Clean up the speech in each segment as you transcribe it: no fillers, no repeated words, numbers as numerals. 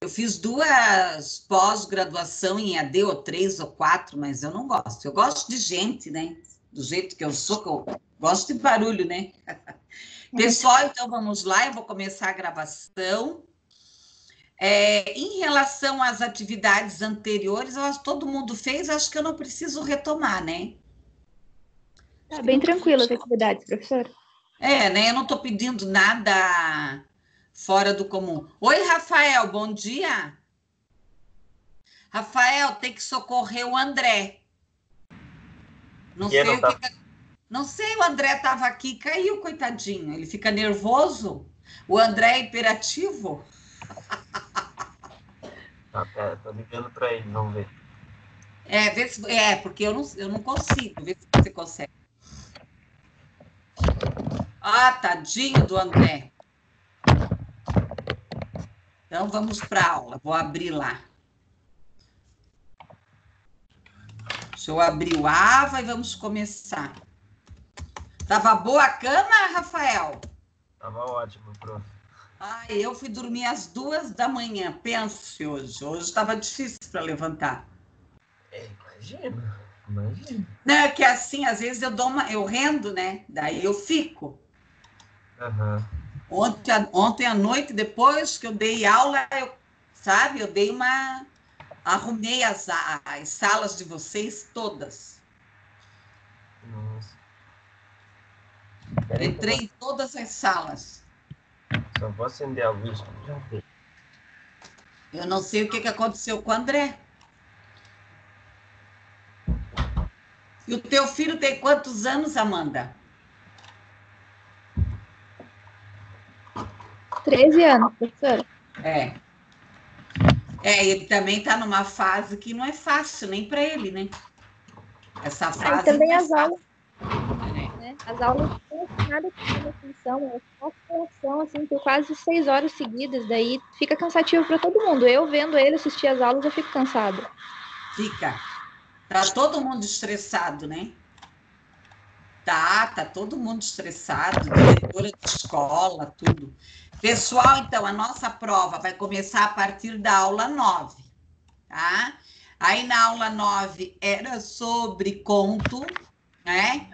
Eu fiz 2 pós-graduação em AD, ou 3 ou 4, mas eu não gosto. Eu gosto de gente, né? Do jeito que eu sou, que eu gosto de barulho, né? Pessoal, então vamos lá, eu vou começar a gravação. Em relação às atividades anteriores, eu acho que todo mundo fez, acho que eu não preciso retomar, né? Tá bem tranquila as atividades, professora. Né? Eu não estou pedindo nada fora do comum. Oi, Rafael, bom dia. Rafael, tem que socorrer o André. Não sei o que... Não sei, o André estava aqui e caiu, coitadinho. Ele fica nervoso. O André é hiperativo. Tô ligando para ele, vamos ver. Vê se... porque eu não consigo. Vê se você consegue. Ah, tadinho do André. Então, vamos para a aula. Vou abrir lá. Deixa eu abrir o AVA e vamos começar. Tava boa a cama, Rafael? Tava ótimo, prof. Eu fui dormir às 2 da manhã. Pense hoje. Hoje estava difícil para levantar. Imagina. Não, é que assim, às vezes eu rendo, né? Daí eu fico. Uhum. Ontem à noite, depois que eu dei aula, eu dei uma... Arrumei as salas de vocês todas. Nossa. Entrei em todas as salas. Só vou acender a luz. Já vi. Eu não sei o que aconteceu com o André. E o teu filho tem quantos anos, Amanda? 13 anos, professora. Ele também está numa fase que não é fácil, nem para ele, né? Essa fase. Também não é as aulas. Né? As aulas não tem nada que chama atenção, é só coração, assim, por quase 6 horas seguidas, daí fica cansativo para todo mundo. Eu vendo ele assistir as aulas, eu fico cansada. Fica. Tá todo mundo estressado, né? Tá todo mundo estressado, diretora de escola, tudo. Pessoal, então, a nossa prova vai começar a partir da aula 9, tá? Aí na aula 9 era sobre conto, né?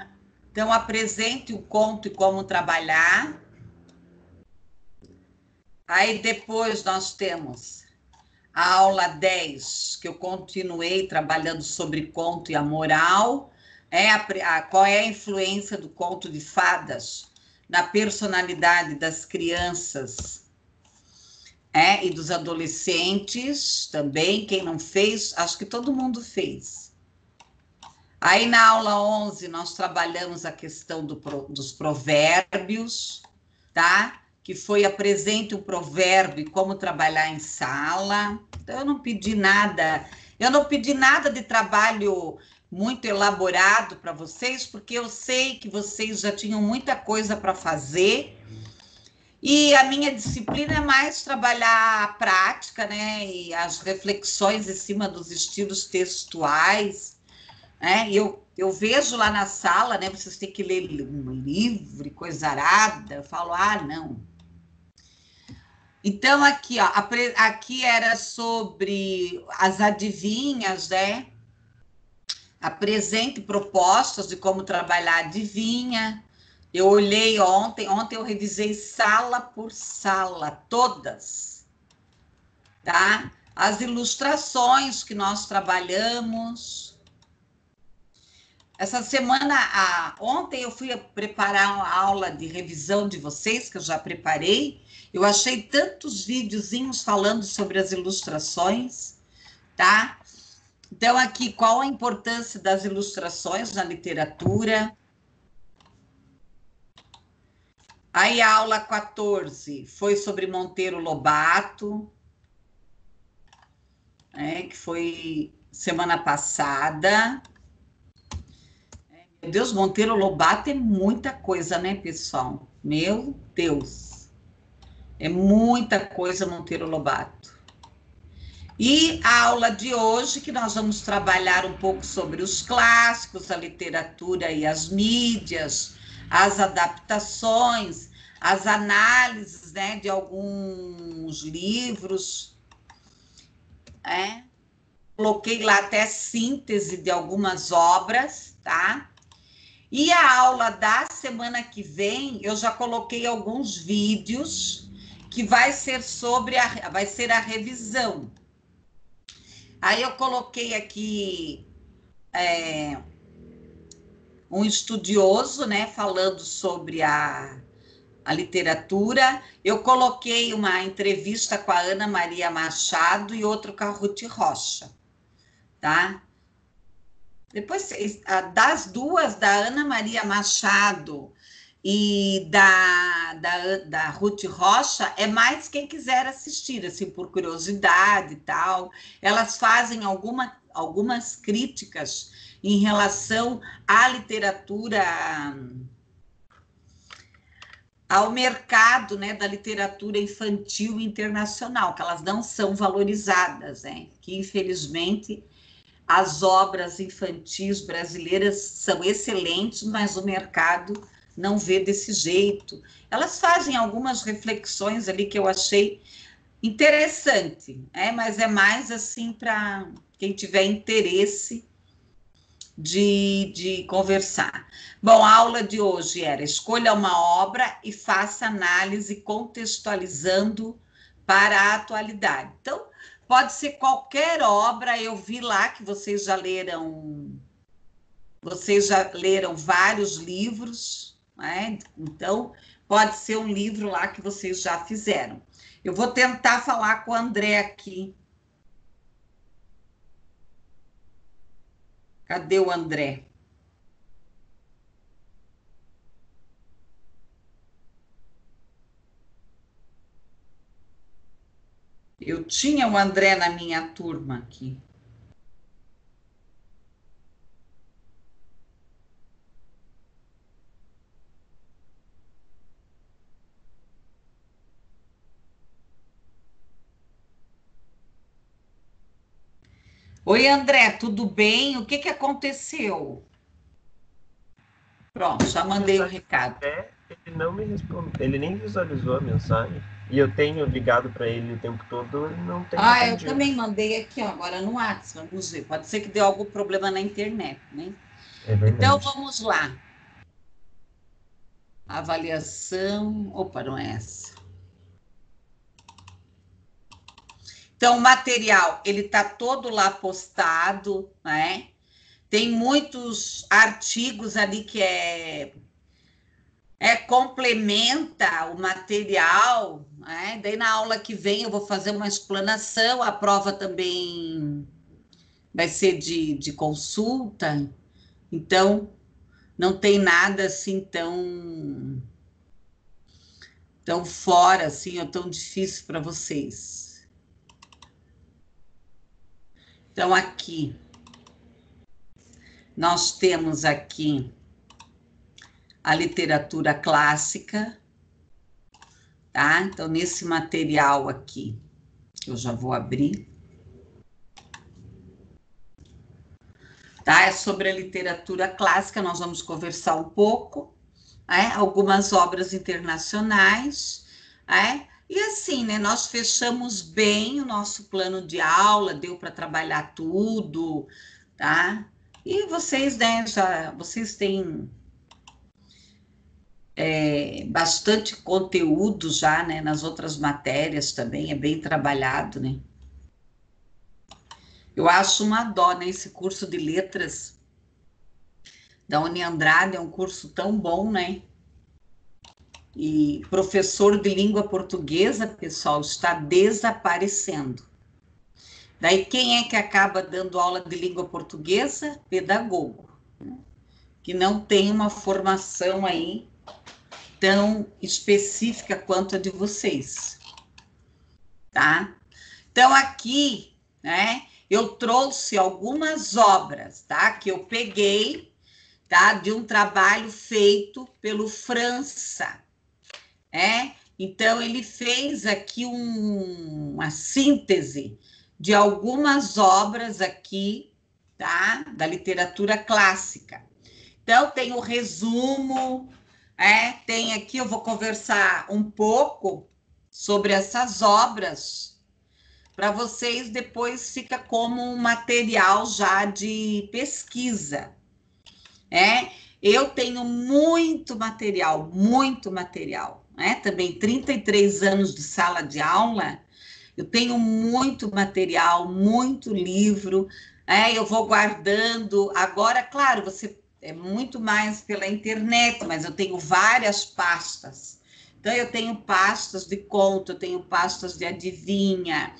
Então, apresente o conto e como trabalhar. Aí depois nós temos a aula 10, que eu continuei trabalhando sobre conto e a moral. Qual é a influência do conto de fadas na personalidade das crianças e dos adolescentes também. Quem não fez, acho que todo mundo fez. Aí na aula 11 nós trabalhamos a questão dos provérbios, tá? Que foi apresente um provérbio e como trabalhar em sala. Então eu não pedi nada de trabalho muito elaborado para vocês, porque eu sei que vocês já tinham muita coisa para fazer, e a minha disciplina é mais trabalhar a prática, né, e as reflexões em cima dos estilos textuais, né, e eu vejo lá na sala, né, vocês têm que ler um livro, coisa arada, eu falo, não. Então, aqui, ó, aqui era sobre as adivinhas, né? Apresente propostas de como trabalhar a adivinha. Eu olhei ontem eu revisei sala por sala, todas, tá? As ilustrações que nós trabalhamos. Essa semana, ontem eu fui preparar uma aula de revisão de vocês, que eu já preparei. Eu achei tantos videozinhos falando sobre as ilustrações, tá? Então, aqui, qual a importância das ilustrações na literatura? Aí, a aula 14 foi sobre Monteiro Lobato, que foi semana passada. Meu Deus, Monteiro Lobato é muita coisa, né, pessoal? Meu Deus. É muita coisa, Monteiro Lobato. E a aula de hoje, que nós vamos trabalhar um pouco sobre os clássicos, a literatura e as mídias, as adaptações, as análises, né, de alguns livros. Coloquei lá até síntese de algumas obras, tá? E a aula da semana que vem, eu já coloquei alguns vídeos que vai ser vai ser a revisão. Aí eu coloquei aqui um estudioso, né, falando sobre a literatura. Eu coloquei uma entrevista com a Ana Maria Machado e outro com a Ruth Rocha, tá? Depois, das duas, da Ana Maria Machado e da Ruth Rocha, é mais quem quiser assistir, assim, por curiosidade e tal. Elas fazem algumas críticas em relação à literatura, ao mercado, né, da literatura infantil internacional, que elas não são valorizadas, né? Que, infelizmente, as obras infantis brasileiras são excelentes, mas o mercado não vê desse jeito. Elas fazem algumas reflexões ali que eu achei interessante, mas é mais assim para quem tiver interesse de conversar. Bom, a aula de hoje era: escolha uma obra e faça análise contextualizando para a atualidade. Então, pode ser qualquer obra. Eu vi lá que vocês já leram vários livros, né? Então, pode ser um livro lá que vocês já fizeram. Eu vou tentar falar com o André aqui. Cadê o André? Eu tinha o André na minha turma aqui. Oi, André, tudo bem? O que aconteceu? Pronto, já mandei o recado. Ele não me respondeu, ele nem visualizou a mensagem. E eu tenho ligado para ele o tempo todo, ele não tem eu também mandei aqui, ó, agora no WhatsApp, vamos ver. Pode ser que deu algum problema na internet, né? É verdade. Então, vamos lá. Avaliação... Opa, não é essa. Então, o material, ele está todo lá postado, né? Tem muitos artigos ali que complementa o material, né? Daí na aula que vem eu vou fazer uma explanação, a prova também vai ser de consulta, então não tem nada assim tão fora, assim, ou tão difícil para vocês. Então, aqui, nós temos aqui a literatura clássica, tá? Então, nesse material aqui, eu já vou abrir. Tá? É sobre a literatura clássica, nós vamos conversar um pouco, algumas obras internacionais, e assim, né, nós fechamos bem o nosso plano de aula, deu para trabalhar tudo, tá? E vocês, né, vocês têm bastante conteúdo já, né, nas outras matérias também, é bem trabalhado, né? Eu acho uma dó, né, esse curso de letras da Uniandrade, é um curso tão bom, né? E professor de língua portuguesa, pessoal, está desaparecendo. Daí, quem é que acaba dando aula de língua portuguesa? Pedagogo, né? Que não tem uma formação aí tão específica quanto a de vocês, tá? Então, aqui, né, eu trouxe algumas obras, tá? Que eu peguei, tá? De um trabalho feito pelo França, Então, ele fez aqui uma síntese de algumas obras aqui, tá? Da literatura clássica. Então, tem o resumo, tem aqui, eu vou conversar um pouco sobre essas obras, para vocês depois fica como um material já de pesquisa. Eu tenho muito material, né? Também 33 anos de sala de aula, eu tenho muito material, muito livro, eu vou guardando. Agora, claro, você é muito mais pela internet, mas eu tenho várias pastas. Então, eu tenho pastas de conto, eu tenho pastas de adivinha,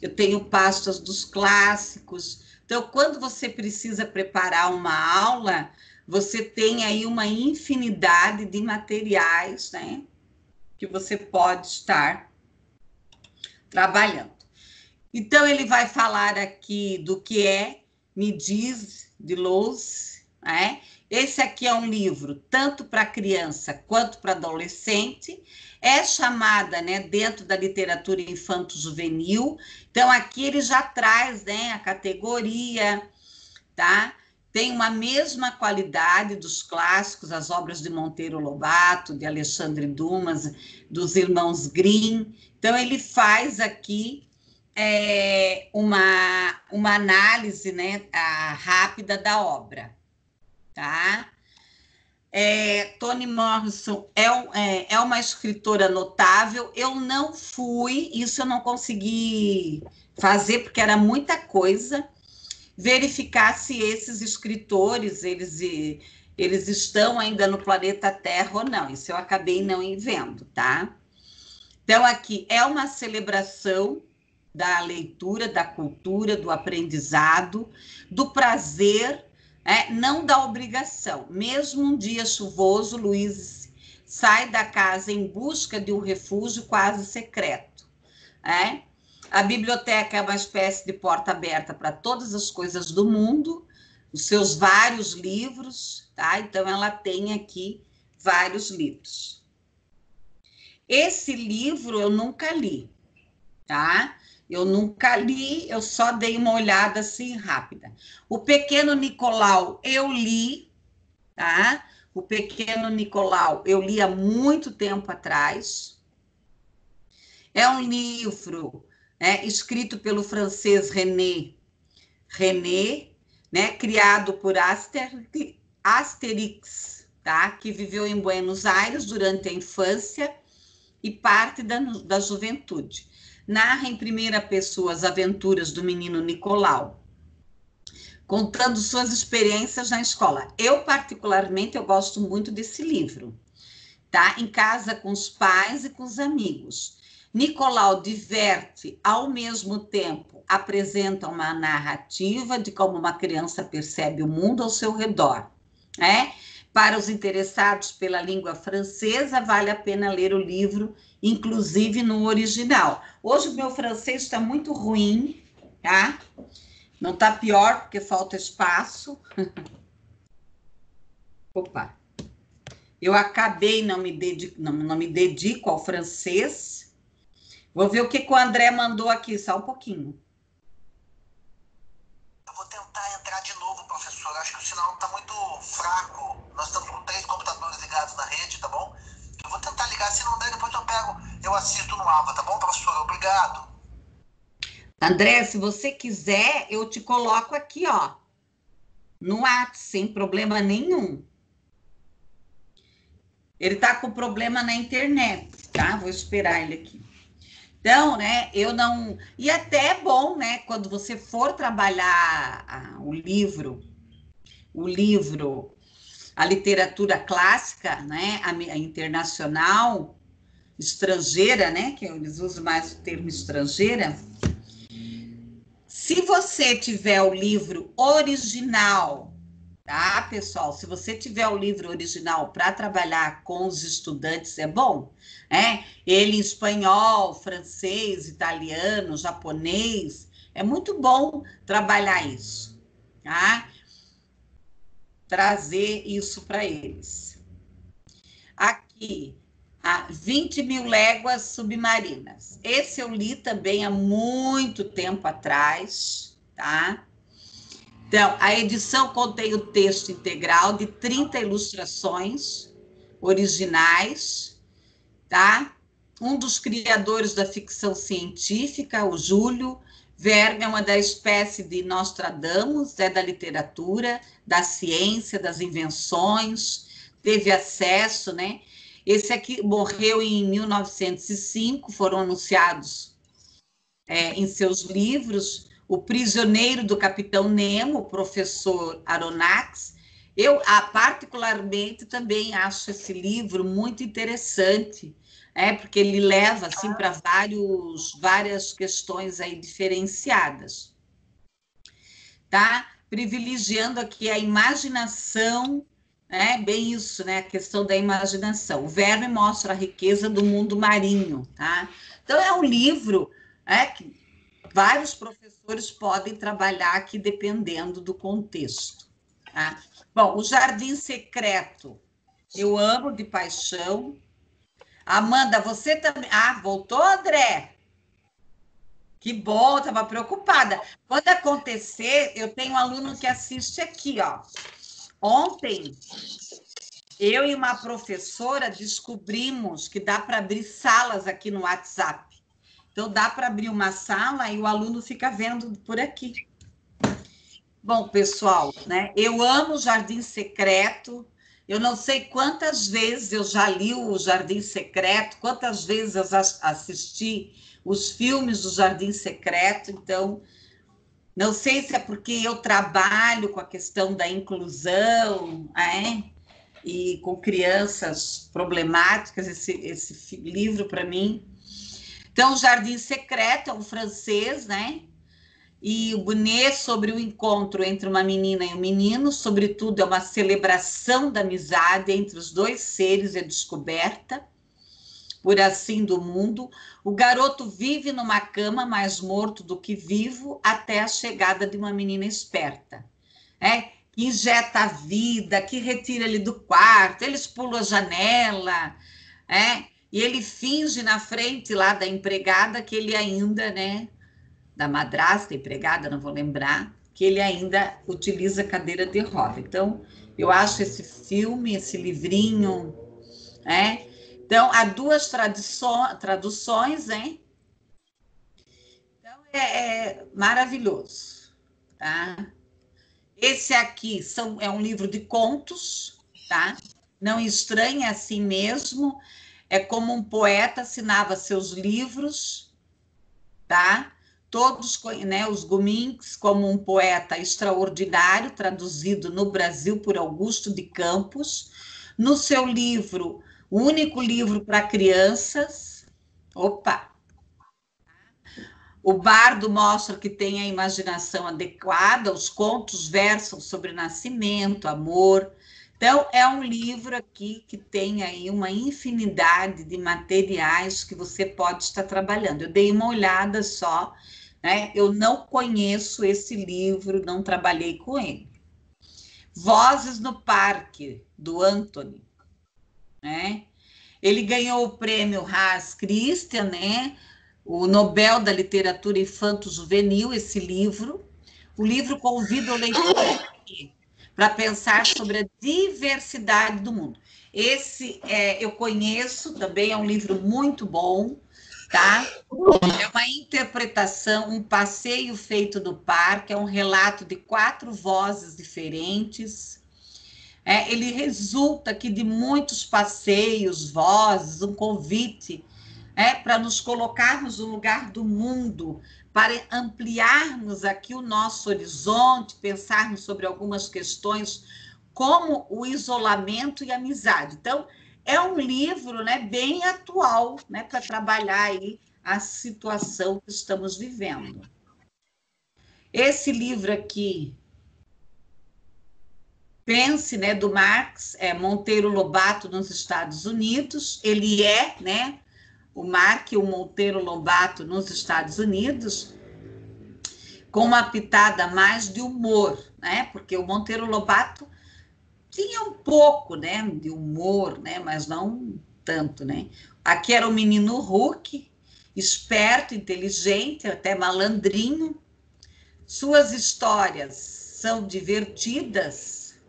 eu tenho pastas dos clássicos. Então, quando você precisa preparar uma aula, você tem aí uma infinidade de materiais, né, que você pode estar trabalhando. Então, ele vai falar aqui do que é Me Diz, de Loos, né? Esse aqui é um livro tanto para criança quanto para adolescente, é chamada, né, dentro da literatura infanto-juvenil. Então, aqui ele já traz, né, a categoria, tá? Tem uma mesma qualidade dos clássicos, as obras de Monteiro Lobato, de Alexandre Dumas, dos irmãos Grimm. Então, ele faz aqui uma análise, né, rápida da obra, tá? Toni Morrison é uma escritora notável. Eu não fui, isso eu não consegui fazer, porque era muita coisa, verificar se esses escritores, eles estão ainda no planeta Terra ou não. Isso eu acabei não vendo, tá? Então, aqui é uma celebração da leitura, da cultura, do aprendizado, do prazer, não da obrigação. Mesmo um dia chuvoso, Luiz sai da casa em busca de um refúgio quase secreto. A biblioteca é uma espécie de porta aberta para todas as coisas do mundo, os seus vários livros, tá? Então, ela tem aqui vários livros. Esse livro eu nunca li, tá? Eu nunca li, eu só dei uma olhada assim rápida. O Pequeno Nicolau eu li, tá? O Pequeno Nicolau eu li há muito tempo atrás. É um livro escrito pelo francês René, né? Criado por Asterix, tá? Que viveu em Buenos Aires durante a infância e parte da juventude. Narra em primeira pessoa as aventuras do menino Nicolau, contando suas experiências na escola. Eu, particularmente, eu gosto muito desse livro, tá? Em casa com os pais e com os amigos. Nicolau diverte, ao mesmo tempo, apresenta uma narrativa de como uma criança percebe o mundo ao seu redor, né? Para os interessados pela língua francesa, vale a pena ler o livro, inclusive no original. Hoje o meu francês está muito ruim, tá? Não está pior, porque falta espaço. Opa! Eu acabei, não me dedico ao francês. Vou ver o que o André mandou aqui, só um pouquinho. Eu vou tentar entrar de novo, professor. Acho que o sinal está muito fraco. Nós estamos com 3 computadores ligados na rede, tá bom? Eu vou tentar ligar, se não der, depois eu assisto no AVA, tá bom, professor? Obrigado. André, se você quiser, eu te coloco aqui, ó, no WhatsApp, sem problema nenhum. Ele tá com problema na internet, tá? Vou esperar ele aqui. Então, né, eu não... E até é bom, né, quando você for trabalhar o livro, a literatura clássica, né, a internacional, estrangeira, né, que eles usam mais o termo estrangeira. Se você tiver o livro original, tá, pessoal? Se você tiver o livro original para trabalhar com os estudantes, é bom, né? Ele em espanhol, francês, italiano, japonês, é muito bom trabalhar isso, tá? Trazer isso para eles. Aqui, 20.000 Léguas Submarinas. Esse eu li também há muito tempo atrás, tá? Então, a edição contém o texto integral de 30 ilustrações originais, tá? um dos criadores da ficção científica, o Júlio Verne, é uma da espécie de Nostradamus, da literatura, da ciência, das invenções, teve acesso, né? Esse aqui morreu em 1905, foram anunciados em seus livros, O Prisioneiro do Capitão Nemo, o professor Aronnax. Eu, particularmente, também acho esse livro muito interessante, porque ele leva assim, para várias questões aí diferenciadas. Tá? Privilegiando aqui a imaginação, bem isso, né? A questão da imaginação. O Verne mostra a riqueza do mundo marinho. Tá? Então, é um livro que vários professores podem trabalhar aqui, dependendo do contexto. Tá? Bom, O Jardim Secreto, eu amo de paixão. Amanda, você também... Ah, voltou, André? Que bom, estava preocupada. Quando acontecer, eu tenho um aluno que assiste aqui, ó. Ontem, eu e uma professora descobrimos que dá para abrir salas aqui no WhatsApp. Então, dá para abrir uma sala e o aluno fica vendo por aqui. Bom, pessoal, né? Eu amo o Jardim Secreto. Eu não sei quantas vezes eu já li o Jardim Secreto, quantas vezes eu assisti os filmes do Jardim Secreto. Então, não sei se é porque eu trabalho com a questão da inclusão, e com crianças problemáticas, esse livro para mim. Então, o Jardim Secreto é um francês, né? E o Bonnet, sobre o encontro entre uma menina e um menino, sobretudo é uma celebração da amizade entre os dois seres e a descoberta, por assim, do mundo. O garoto vive numa cama, mais morto do que vivo, até a chegada de uma menina esperta, que injeta a vida, que retira ele do quarto, eles pulam a janela, e ele finge na frente lá da empregada que ele ainda, da madrasta, empregada, não vou lembrar, que ele ainda utiliza cadeira de roda. Então, eu acho esse filme, esse livrinho, Então, há duas traduções, Então, é maravilhoso, tá? Esse aqui é um livro de contos, tá? Não estranhe assim mesmo, é como um poeta assinava seus livros, tá? Todos, né, os Guminks, como um poeta extraordinário, traduzido no Brasil por Augusto de Campos, no seu livro, o único livro para crianças. Opa! O bardo mostra que tem a imaginação adequada, os contos versam sobre nascimento, amor. Então, é um livro aqui que tem aí uma infinidade de materiais que você pode estar trabalhando. Eu dei uma olhada só, Eu não conheço esse livro, não trabalhei com ele. Vozes no Parque, do Anthony, Ele ganhou o prêmio Hans Christian, o Nobel da Literatura Infanto-Juvenil, esse livro. O livro convida o leitor para pensar sobre a diversidade do mundo. Esse eu conheço, também é um livro muito bom, tá? É uma interpretação, um passeio feito no parque, é um relato de 4 vozes diferentes. Ele resulta aqui de muitos passeios, vozes, um convite para nos colocarmos no lugar do mundo, para ampliarmos aqui o nosso horizonte, pensarmos sobre algumas questões como o isolamento e a amizade. Então, é um livro bem atual para trabalhar aí a situação que estamos vivendo. Esse livro aqui, Pense, do Marx, Monteiro Lobato nos Estados Unidos, ele o Mark, o Monteiro Lobato nos Estados Unidos, com uma pitada mais de humor, porque o Monteiro Lobato tinha um pouco, de humor, mas não tanto, Aqui era o menino Hulk, esperto, inteligente, até malandrinho. Suas histórias são divertidas,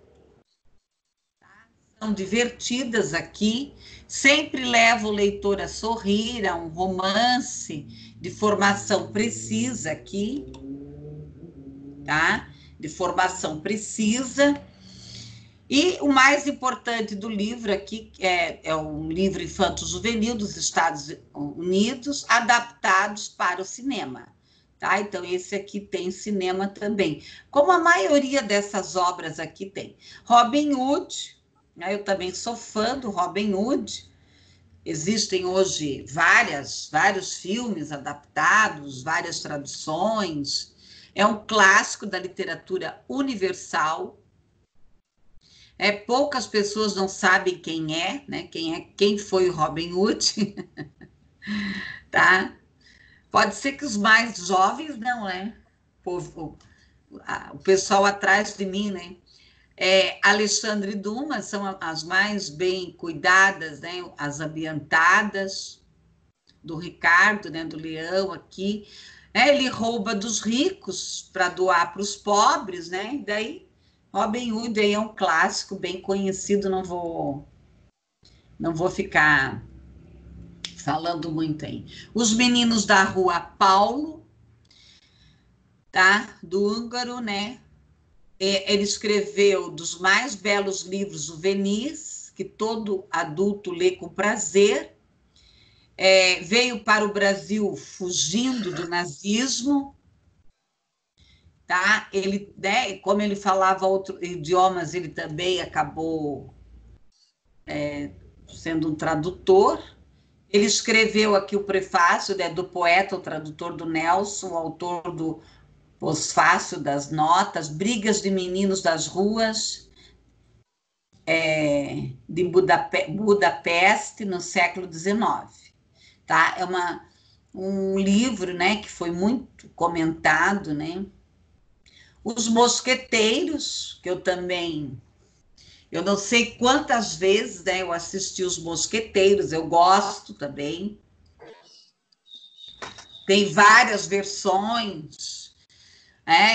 são divertidas aqui, sempre leva o leitor a sorrir, é um romance de formação precisa aqui, tá? De formação precisa. E o mais importante do livro aqui é um livro infanto-juvenil dos Estados Unidos, adaptados para o cinema. Tá? Então, esse aqui tem cinema também, como a maioria dessas obras aqui tem. Robin Hood, né? Eu também sou fã do Robin Hood. Existem hoje vários filmes adaptados, várias traduções. É um clássico da literatura universal. Poucas pessoas não sabem quem é, né? Quem foi o Robin Hood, tá? Pode ser que os mais jovens não, né? O pessoal atrás de mim, né? Alexandre Dumas são as mais bem cuidadas, né? As ambientadas, do Ricardo, né? Do Leão aqui. Ele rouba dos ricos para doar para os pobres, né? E daí, Robin Hood aí é um clássico bem conhecido, não vou ficar falando muito aí. Os Meninos da Rua Paulo, tá? Do húngaro, né? Ele escreveu dos mais belos livros juvenis, que todo adulto lê com prazer. Veio para o Brasil fugindo do nazismo, tá? Ele, né, como ele falava outros idiomas, ele também acabou sendo um tradutor. Ele escreveu aqui o prefácio, né, do poeta, o tradutor do Nelson, o autor do pós-fácio das notas, Brigas de Meninos das Ruas, de Budapeste, no século XIX. Tá? É um livro, né, que foi muito comentado, né? Os Mosqueteiros, que eu não sei quantas vezes, né, eu assisti Os Mosqueteiros, eu gosto também. Tem várias versões.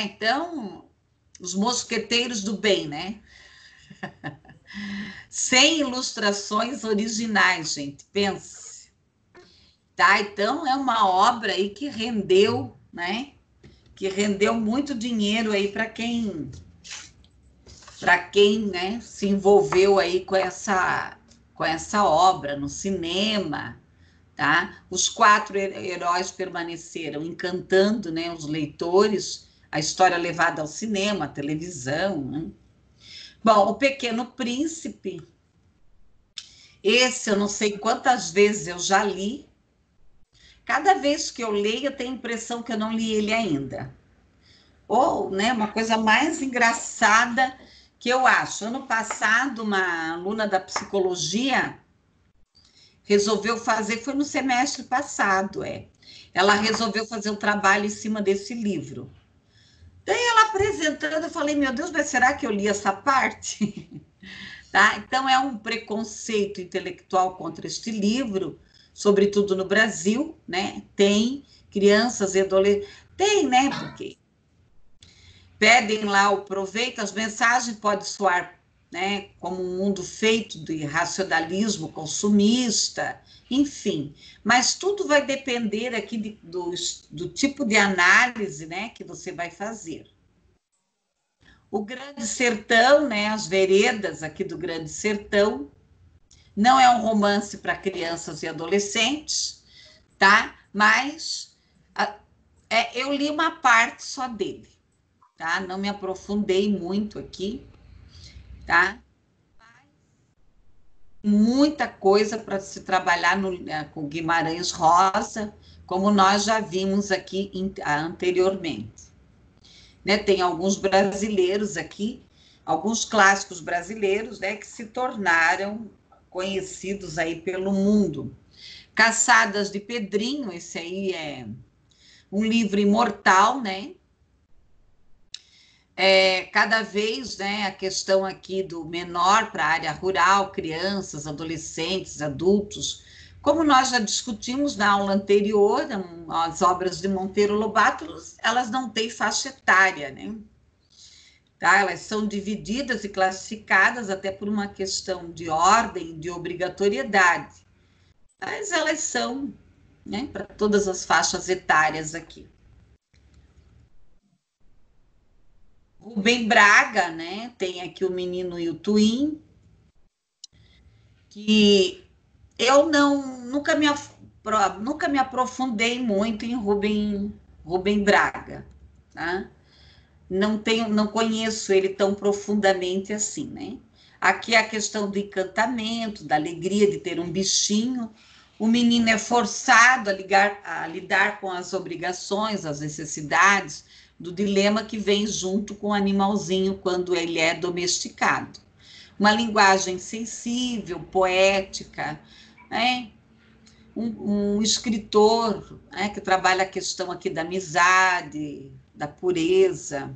Então, Os Mosqueteiros do Bem, né? Sem ilustrações originais, gente, pense. Tá? Então, é uma obra aí que rendeu, né? Que rendeu muito dinheiro aí para quem, né, se envolveu aí com essa obra no cinema, tá? Os 4 heróis permaneceram encantando, né, os leitores, a história levada ao cinema, à televisão, né? Bom, O Pequeno Príncipe, esse eu não sei quantas vezes eu já li. Cada vez que eu leio, eu tenho a impressão que eu não li ele ainda. Ou, né, uma coisa mais engraçada que eu acho. Ano passado, uma aluna da psicologia resolveu fazer, foi no semestre passado, ela resolveu fazer um trabalho em cima desse livro. Daí ela apresentando, eu falei, meu Deus, mas será que eu li essa parte? Tá? Então, é um preconceito intelectual contra este livro, sobretudo no Brasil, né? Tem crianças e adolescentes, tem, né? Porque pedem lá o proveito, as mensagens podem soar, né, como um mundo feito de racionalismo consumista, enfim, mas tudo vai depender aqui do tipo de análise, né, que você vai fazer. O Grande Sertão, né, as veredas aqui do Grande Sertão, não é um romance para crianças e adolescentes, tá? Mas eu li uma parte só dele, tá? Não me aprofundei muito aqui, tá? Muita coisa para se trabalhar com Guimarães Rosa, como nós já vimos aqui anteriormente. Né? Tem alguns brasileiros aqui, alguns clássicos brasileiros, né, que se tornaram conhecidos aí pelo mundo. Caçadas de Pedrinho, esse aí é um livro imortal, né? Cada vez, né, a questão aqui do menor para a área rural, crianças, adolescentes, adultos, como nós já discutimos na aula anterior, as obras de Monteiro Lobato, elas não têm faixa etária, né? tá? Elas são divididas e classificadas até por uma questão de ordem, de obrigatoriedade, mas elas são, né, para todas as faixas etárias aqui. Rubem Braga, né? Tem aqui o Menino e o Twin, que eu nunca me aprofundei muito em Rubem Braga, tá? Não conheço ele tão profundamente assim, né? Aqui é a questão do encantamento, da alegria de ter um bichinho. O menino é forçado a lidar com as obrigações, as necessidades, do dilema que vem junto com o animalzinho quando ele é domesticado. Uma linguagem sensível, poética, né? Um escritor, né, que trabalha a questão aqui da amizade, da pureza.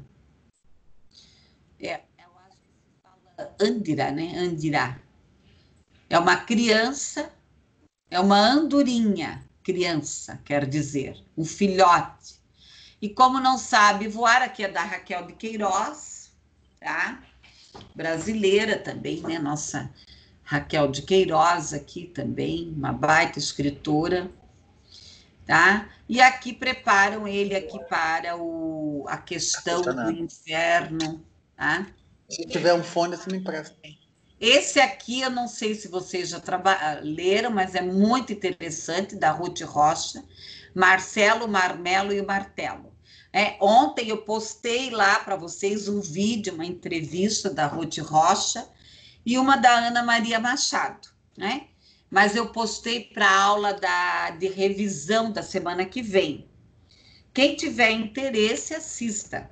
Eu acho que se fala Andira, né? Andira. É uma criança, é uma andorinha, criança, quer dizer, um filhote. E como não sabe voar, aqui é da Raquel de Queiroz, tá? Brasileira também, né? Nossa Raquel de Queiroz aqui também, uma baita escritora, tá? E aqui preparam ele aqui para a questão do inferno, tá? Se tiver um fone, você me empresta. Esse aqui, eu não sei se vocês já leram, mas é muito interessante, da Ruth Rocha, Marcelo, Marmelo e o Martelo. Ontem eu postei lá para vocês um vídeo, uma entrevista da Ruth Rocha e uma da Ana Maria Machado, né? Mas eu postei para a aula de revisão da semana que vem. Quem tiver interesse, assista.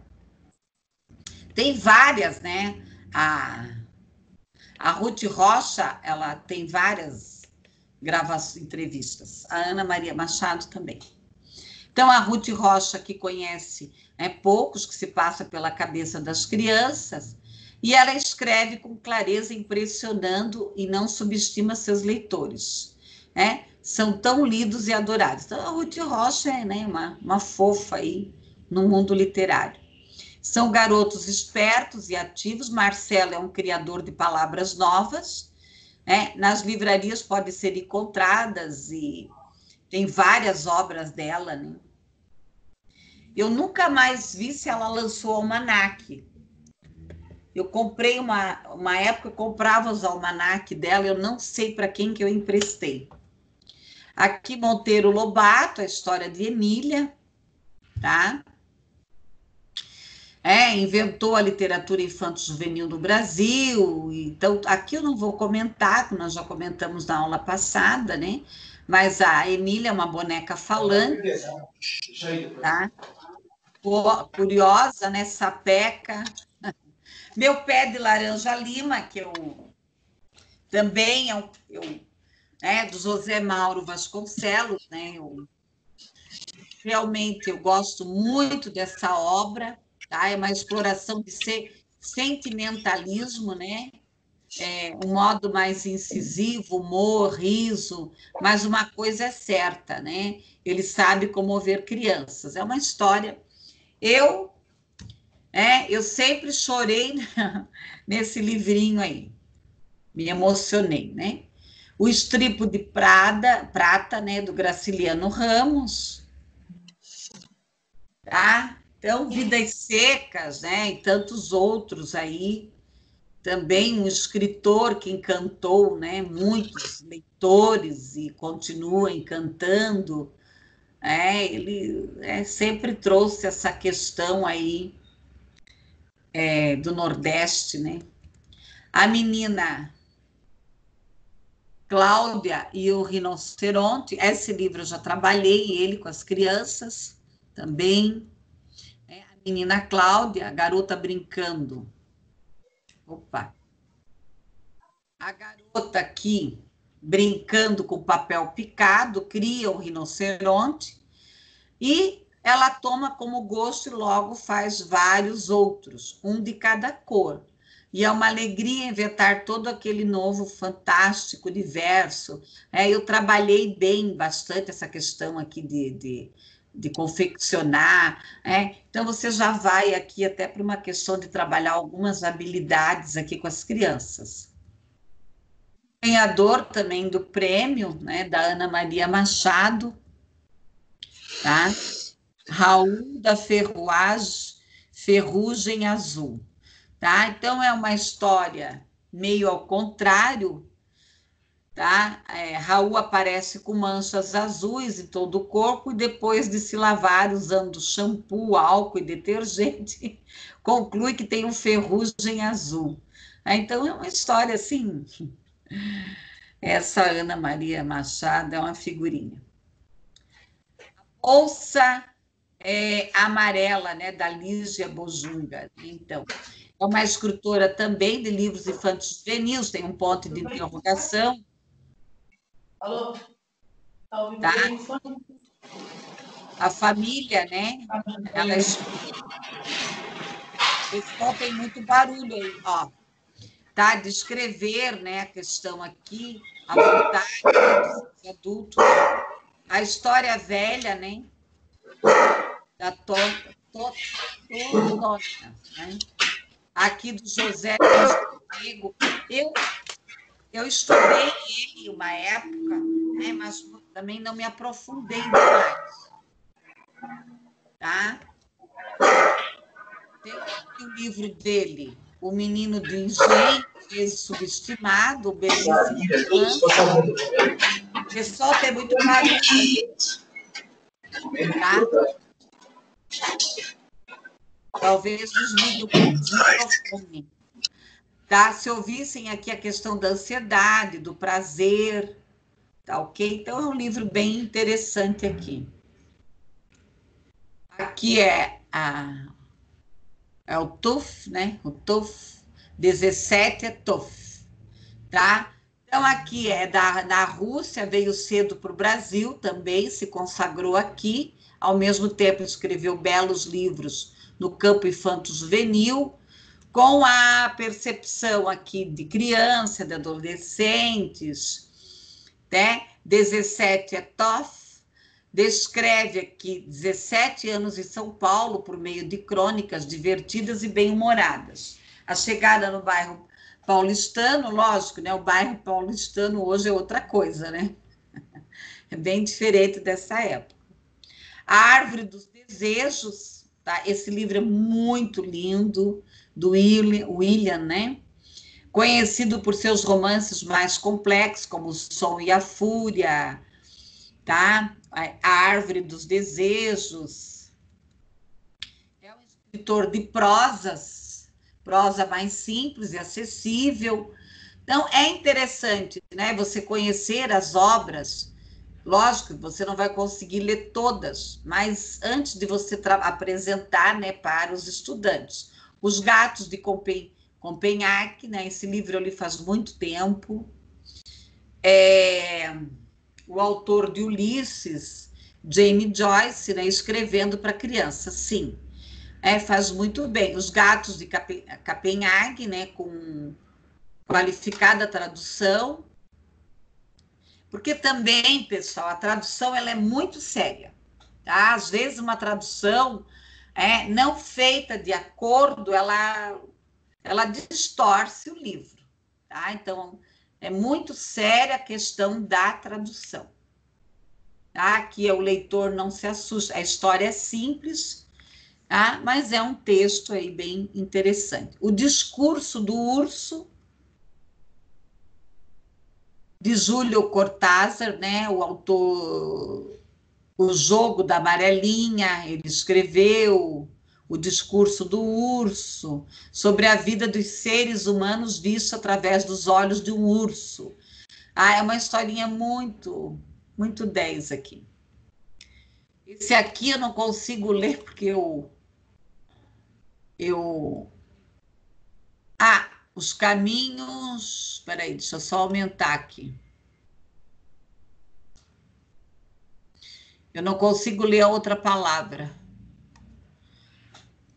Tem várias, né? A Ruth Rocha, ela tem várias entrevistas. A Ana Maria Machado também. Então, a Ruth Rocha, que conhece poucos que se passa pela cabeça das crianças, e ela escreve com clareza, impressionando e não subestima seus leitores. São tão lidos e adorados. Então, a Ruth Rocha é, né, uma fofa aí no mundo literário. São garotos espertos e ativos. Marcelo é um criador de palavras novas. Nas livrarias podem ser encontradas e tem várias obras dela, né? Eu nunca mais vi se ela lançou almanaque. Eu comprei uma época, eu comprava os almanaque dela, eu não sei para quem que eu emprestei. Aqui, Monteiro Lobato, a história de Emília, tá? Inventou a literatura infanto-juvenil no Brasil. Então, aqui eu não vou comentar, como nós já comentamos na aula passada, né? Mas a Emília é uma boneca falante, tá? Curiosa, né? Sapeca. Meu Pé de Laranja Lima, que eu também do José Mauro Vasconcelos, né? Realmente eu gosto muito dessa obra, tá? É uma exploração de sentimentalismo, né? Um modo mais incisivo, humor, riso, mas uma coisa é certa, né? Ele sabe comover crianças. É uma história. Eu sempre chorei nesse livrinho aí. Me emocionei, né? O Estripo de Prata, né? Do Graciliano Ramos. Tá? Então, Vidas Secas, né? E tantos outros aí. Também um escritor que encantou, né? Muitos leitores e continua encantando. Ele sempre trouxe essa questão aí do Nordeste, né? A menina Cláudia e o Rinoceronte, esse livro eu já trabalhei ele com as crianças também. A menina Cláudia, a garota brincando. Opa! A garota aqui brincando com papel picado, cria um rinoceronte e ela toma como gosto e logo faz vários outros, um de cada cor. E é uma alegria inventar todo aquele novo fantástico universo. Eu trabalhei bastante essa questão aqui de confeccionar, né? Então, você já vai aqui até para uma questão de trabalhar algumas habilidades aqui com as crianças. Ganhador também do prêmio, né, da Ana Maria Machado, tá? Raul da Ferrugem Azul, tá? Então, é uma história meio ao contrário, tá? Raul aparece com manchas azuis em todo o corpo e depois de se lavar usando shampoo, álcool e detergente, conclui que tem um ferrugem azul. Então, é uma história assim. Essa Ana Maria Machado é uma figurinha. Bolsa Amarela, né, da Lígia Bojunga. Então, é uma escritora também de livros infantis juvenis, tem um ponto de interrogação. Alô? Tá? A família, né? O pessoal tem muito barulho aí, ó. Tá? Descrever, né, a questão aqui, a vontade dos adultos, a história velha, né? Da Totônia, né? Aqui do José Diego. Eu estudei ele uma época, né, mas também não me aprofundei demais. Tá? Tem o livro dele, O Menino do Engenho, Subestimado, belíssimo. O pessoal tem muito barulho. Tá? Talvez desligue o microfone. Tá? Se ouvissem aqui a questão da ansiedade, do prazer, tá ok? Então, é um livro bem interessante aqui. Aqui é o TUF, né? O TUF, 17 é TUF, tá? Então, aqui é da Rússia, veio cedo para o Brasil também, se consagrou aqui, ao mesmo tempo escreveu belos livros no campo infanto-juvenil, com a percepção aqui de criança, de adolescentes, né? 17 é TOF, descreve aqui 17 anos em São Paulo por meio de crônicas divertidas e bem-humoradas. A chegada no bairro paulistano, lógico, né? O bairro paulistano hoje é outra coisa, né? É bem diferente dessa época. A Árvore dos Desejos, tá? Esse livro é muito lindo, do William, né? Conhecido por seus romances mais complexos, como O Som e a Fúria, tá? A Árvore dos Desejos. É um escritor de prosa mais simples e acessível. Então, é interessante, né? Você conhecer as obras. Lógico, você não vai conseguir ler todas, mas antes de você apresentar, né, para os estudantes. Os Gatos de Copenhague, né? Esse livro eu li faz muito tempo. O autor de Ulisses, James Joyce, né, escrevendo para crianças, sim. Faz muito bem. Os Gatos de Copenhague, né, com qualificada tradução. Porque também, pessoal, a tradução ela é muito séria. Tá? Às vezes, uma tradução não feita de acordo, ela distorce o livro. Tá? Então, é muito séria a questão da tradução. Tá? Que o leitor não se assuste. A história é simples, tá? Mas é um texto aí bem interessante. O Discurso do Urso, de Júlio Cortázar, né? O autor... O Jogo da Amarelinha, ele escreveu O Discurso do Urso, sobre a vida dos seres humanos visto através dos olhos de um urso. É uma historinha muito, muito 10 aqui. Esse aqui eu não consigo ler porque Os Caminhos... Espera aí, deixa eu só aumentar aqui. Eu não consigo ler a outra palavra.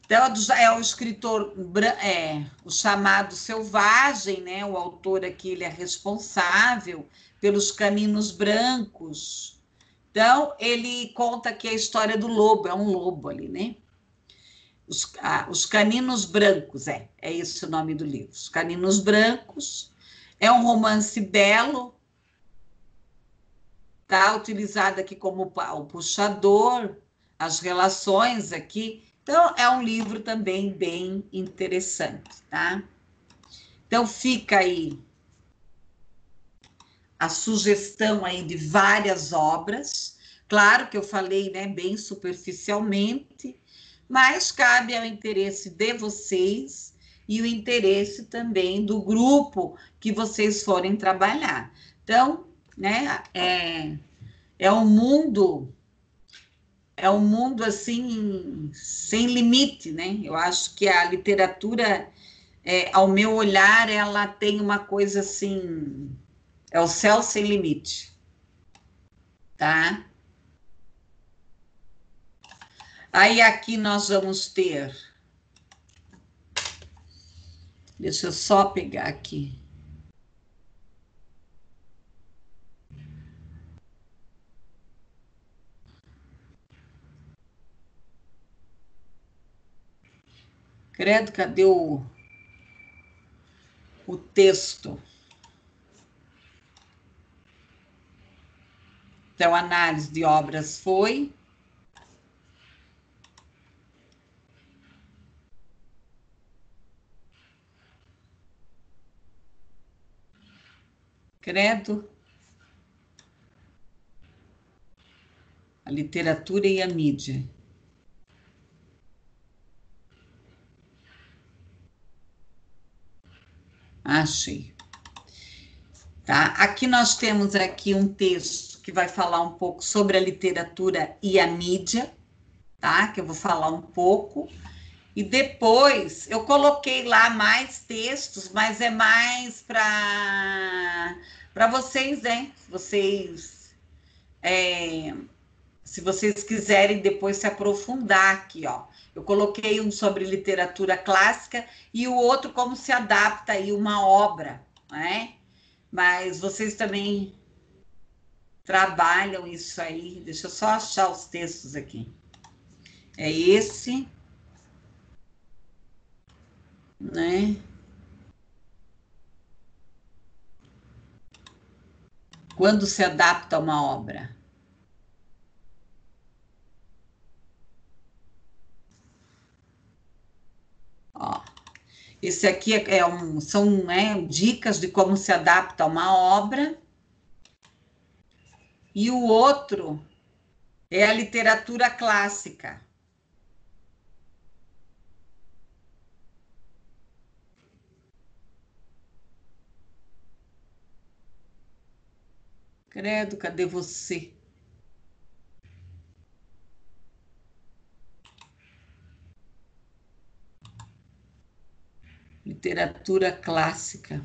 Então, é o escritor, o chamado Selvagem, né? O autor aqui, ele é responsável pelos Caninos Brancos, Então, ele conta que a história do lobo, é um lobo ali, né? Os Caninos Brancos, é esse o nome do livro. Os Caninos Brancos, é um romance belo, tá utilizado aqui como o puxador, as relações aqui. Então, é um livro também bem interessante, tá? Então, fica aí a sugestão aí de várias obras. Claro que eu falei, né, bem superficialmente, mas cabe ao interesse de vocês e o interesse também do grupo que vocês forem trabalhar. Então, né, é um mundo assim sem limite, né? Eu acho que a literatura, ao meu olhar, ela tem uma coisa assim, é o céu sem limite, tá? Aí aqui nós vamos ter, deixa eu só pegar aqui. Credo, cadê o texto? Então, análise de obras foi. Credo. A literatura e a mídia. Achei. Tá? Aqui nós temos aqui um texto que vai falar um pouco sobre a literatura e a mídia, tá? Que eu vou falar um pouco. E depois eu coloquei lá mais textos, mas é mais para vocês, né? Se vocês quiserem depois se aprofundar aqui, ó. Eu coloquei um sobre literatura clássica e o outro como se adapta aí uma obra, né? Mas vocês também trabalham isso aí. Deixa eu só achar os textos aqui. É esse, né? Quando se adapta a uma obra. Ó, esse aqui são dicas de como se adapta a uma obra. E o outro é a literatura clássica. Credo, cadê você? Literatura clássica.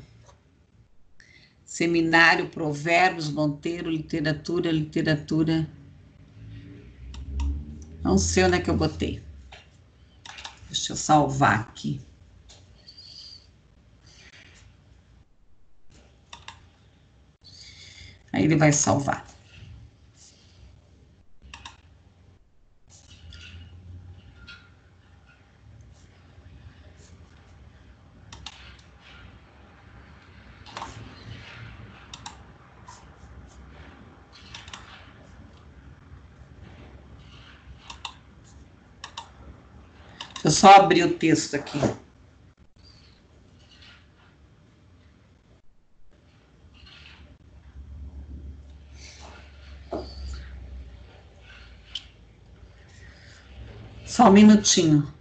Seminário, Provérbios, Monteiro, literatura. Não sei onde é que eu botei. Deixa eu salvar aqui. Aí ele vai salvar. Deixa eu só abrir o texto aqui. Só um minutinho.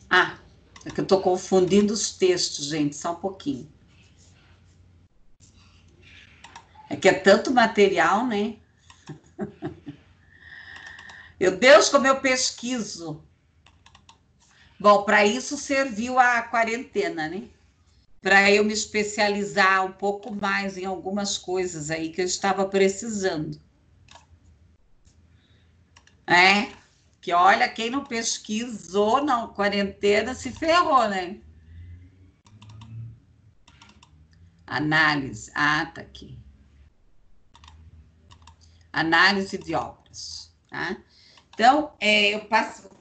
Ah, é que eu estou confundindo os textos, gente, só um pouquinho. É que é tanto material, né? Meu Deus, como eu pesquiso. Bom, para isso serviu a quarentena, né? Para eu me especializar um pouco mais em algumas coisas aí que eu estava precisando. Que olha, quem não pesquisou na quarentena se ferrou, né? Análise. Ah, tá aqui. Análise de obra. obras, tá? Então,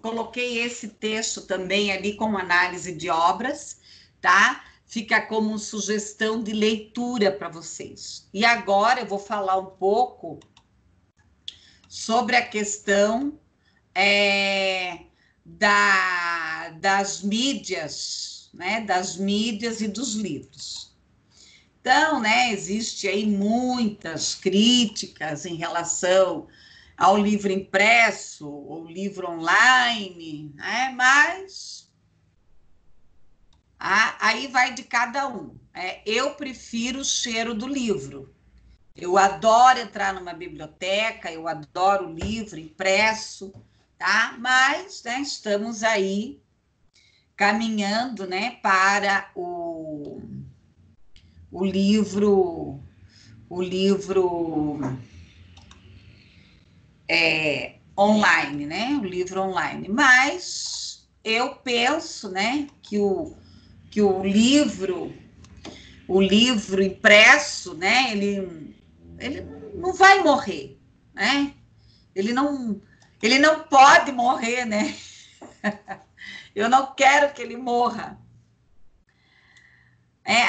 coloquei esse texto também ali como análise de obras, tá? Fica como sugestão de leitura para vocês. E agora eu vou falar um pouco sobre a questão das mídias, né? Das mídias e dos livros. Então, né, existe aí muitas críticas em relação ao livro impresso, ou livro online, né? Mas aí vai de cada um. Eu prefiro o cheiro do livro. Eu adoro entrar numa biblioteca, eu adoro o livro impresso, tá? Mas, né, estamos aí caminhando, né, para o livro online, né? O livro online. Mas eu penso, né, que o livro impresso, né, ele não vai morrer, né? Ele não pode morrer, né? Eu não quero que ele morra.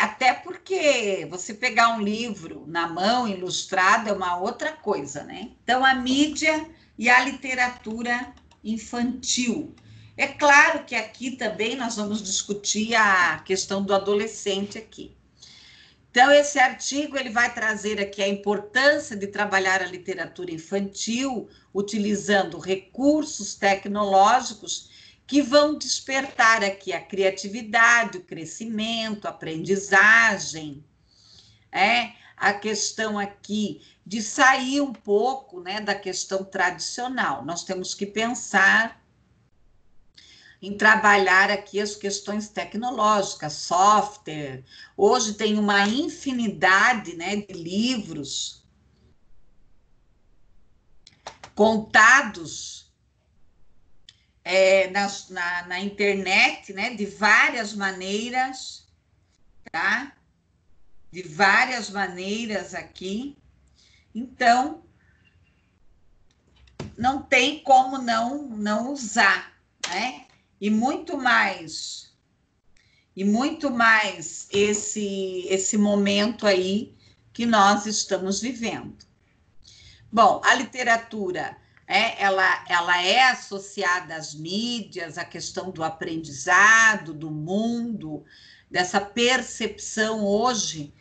Até porque você pegar um livro na mão, ilustrado, é uma outra coisa, né? Então, a mídia e a literatura infantil. É claro que aqui também nós vamos discutir a questão do adolescente aqui. Então, esse artigo ele vai trazer aqui a importância de trabalhar a literatura infantil utilizando recursos tecnológicos que vão despertar aqui a criatividade, o crescimento, a aprendizagem, a questão aqui de sair um pouco, né, da questão tradicional. Nós temos que pensar em trabalhar aqui as questões tecnológicas, software. Hoje tem uma infinidade, né, de livros contados na internet, né, de várias maneiras, tá? De várias maneiras aqui. Então, não tem como não usar, né? E muito mais esse momento aí que nós estamos vivendo. Bom, a literatura, ela é associada às mídias, à questão do aprendizado, do mundo, dessa percepção hoje,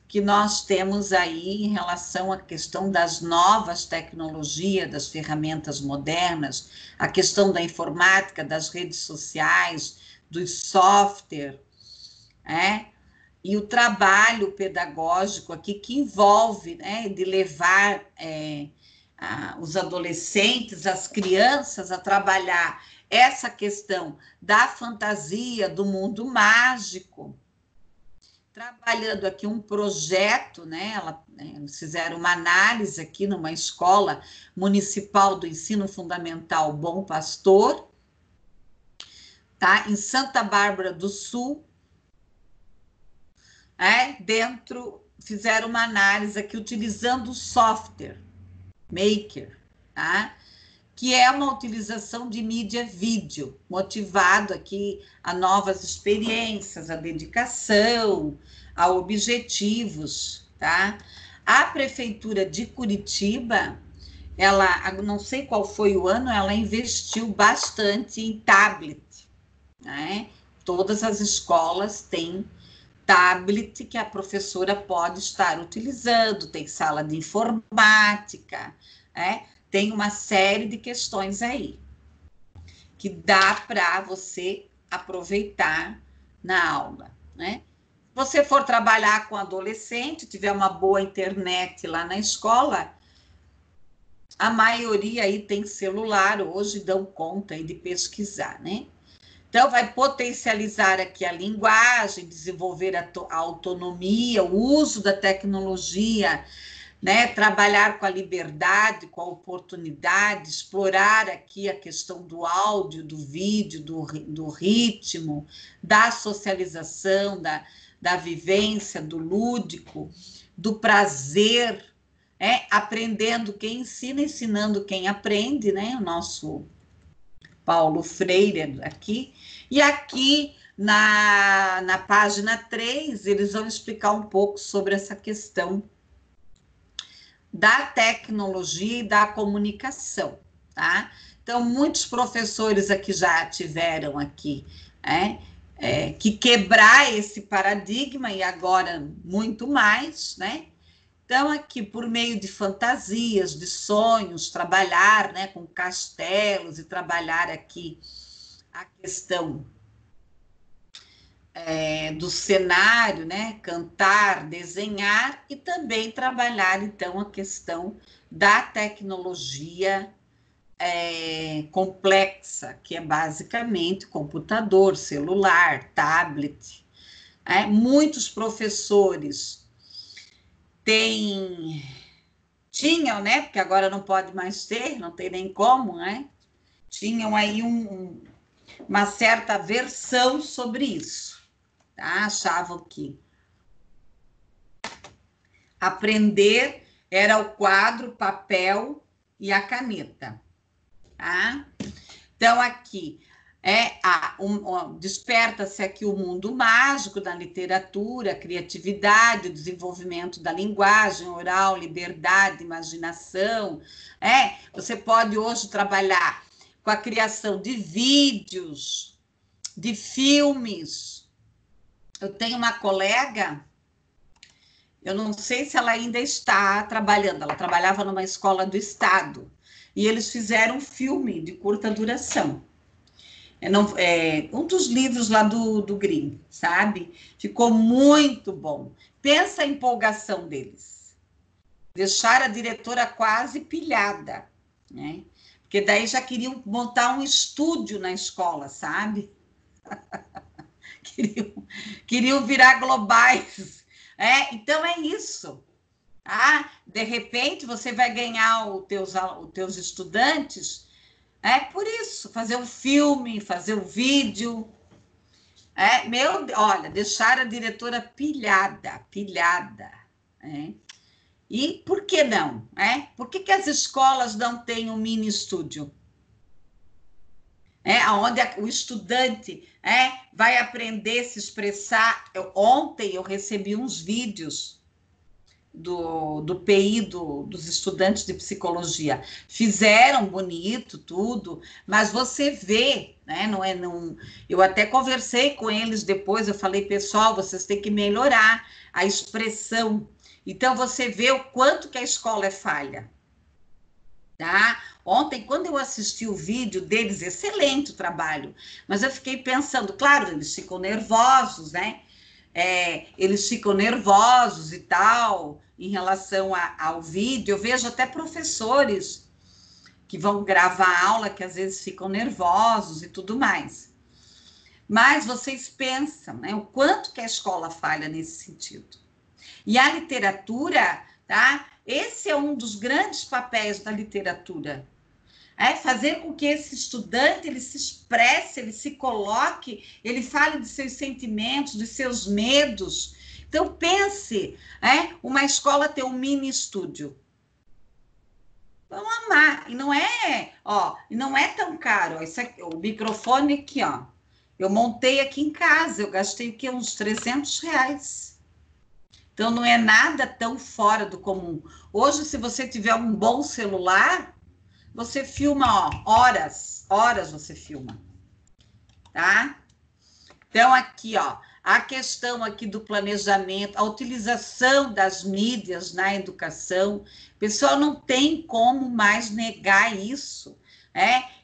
que nós temos aí em relação à questão das novas tecnologias, das ferramentas modernas, a questão da informática, das redes sociais, dos software, e o trabalho pedagógico aqui que envolve, né, de levar os adolescentes, as crianças a trabalhar essa questão da fantasia, do mundo mágico, trabalhando aqui um projeto, né? Eles fizeram uma análise aqui numa escola municipal do ensino fundamental Bom Pastor, tá? Em Santa Bárbara do Sul, fizeram uma análise aqui utilizando o software Maker, tá? Que é uma utilização de mídia vídeo, motivado aqui a novas experiências, a dedicação, a objetivos, tá? A Prefeitura de Curitiba, não sei qual foi o ano, ela investiu bastante em tablet, né? Todas as escolas têm tablet que a professora pode estar utilizando, tem sala de informática, tem uma série de questões aí que dá para você aproveitar na aula, né? Se você for trabalhar com adolescente, tiver uma boa internet lá na escola, a maioria aí tem celular, hoje dão conta aí de pesquisar, né? Então, vai potencializar aqui a linguagem, desenvolver a autonomia, o uso da tecnologia, né? Trabalhar com a liberdade, com a oportunidade, explorar aqui a questão do áudio, do vídeo, do ritmo, da socialização, da vivência, do lúdico, do prazer, aprendendo quem ensina, ensinando quem aprende, né? O nosso Paulo Freire aqui. E aqui na página 3, eles vão explicar um pouco sobre essa questão da tecnologia e da comunicação, tá? Então, muitos professores aqui já tiveram aqui, que quebrar esse paradigma, e agora muito mais, né? Então, aqui, por meio de fantasias, de sonhos, trabalhar, né, com castelos e trabalhar aqui a questão do cenário, né, cantar, desenhar, e também trabalhar, então, a questão da tecnologia complexa, que é basicamente computador, celular, tablet. Muitos professores tinham, né, porque agora não pode mais ter, não tem nem como, né, tinham aí uma certa versão sobre isso, tá? Achavam que aprender era o quadro, papel e a caneta, tá? Então, aqui, desperta-se aqui o mundo mágico da literatura, a criatividade, o desenvolvimento da linguagem oral, liberdade, imaginação. Você pode hoje trabalhar com a criação de vídeos, de filmes. Eu tenho uma colega, eu não sei se ela ainda está trabalhando, ela trabalhava numa escola do estado, e eles fizeram um filme de curta duração. Um dos livros lá do Grimm, sabe? Ficou muito bom. Pensa a empolgação deles. Deixaram a diretora quase pilhada, né? Porque daí já queriam montar um estúdio na escola, sabe? queriam virar globais. Então é isso. De repente você vai ganhar os teus estudantes, por isso, fazer um filme, fazer um vídeo. Olha, deixaram a diretora pilhada. E por que não? Por que as escolas não têm um mini estúdio? Onde o estudante vai aprender a se expressar. Ontem eu recebi uns vídeos do PI, dos estudantes de psicologia. Fizeram bonito tudo, mas você vê, né? Eu até conversei com eles depois, eu falei, pessoal, vocês têm que melhorar a expressão. Então, você vê o quanto que a escola é falha. Tá? Ontem, quando eu assisti o vídeo deles, excelente o trabalho, mas eu fiquei pensando, claro, eles ficam nervosos, né? Eles ficam nervosos e tal, em relação ao vídeo. Eu vejo até professores que vão gravar aula, que às vezes ficam nervosos e tudo mais. Mas vocês pensam, né, o quanto que a escola falha nesse sentido. E a literatura, tá? Esse é um dos grandes papéis da literatura. Fazer com que esse estudante ele se expresse, ele se coloque, ele fale de seus sentimentos, de seus medos. Então, pense, uma escola ter um mini estúdio. Vão amar. E não é tão caro. Isso aqui, o microfone aqui, ó. Eu montei aqui em casa, eu gastei o quê? Uns R$300. Então, não é nada tão fora do comum. Hoje, se você tiver um bom celular, você filma, horas você filma, tá? Então, aqui, a questão aqui do planejamento, a utilização das mídias na educação, pessoal, não tem como mais negar isso,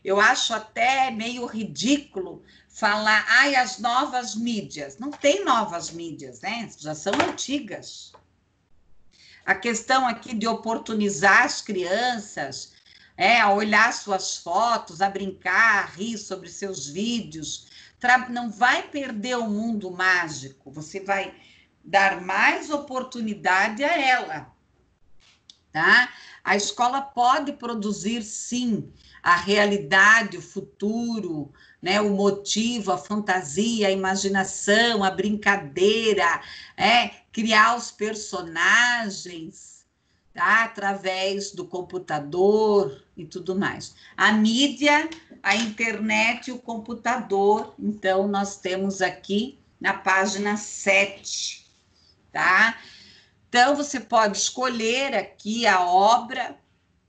Eu acho até meio ridículo falar, as novas mídias. Não tem novas mídias, né? Já são antigas. A questão aqui de oportunizar as crianças, a olhar suas fotos, a brincar, a rir sobre seus vídeos. Não vai perder o mundo mágico, você vai dar mais oportunidade a ela, tá? A escola pode produzir, sim, a realidade, o futuro, né? O motivo, a fantasia, a imaginação, a brincadeira, criar os personagens, tá? Através do computador e tudo mais. A mídia, a internet e o computador, então, nós temos aqui na página 7, tá? Então, você pode escolher aqui a obra,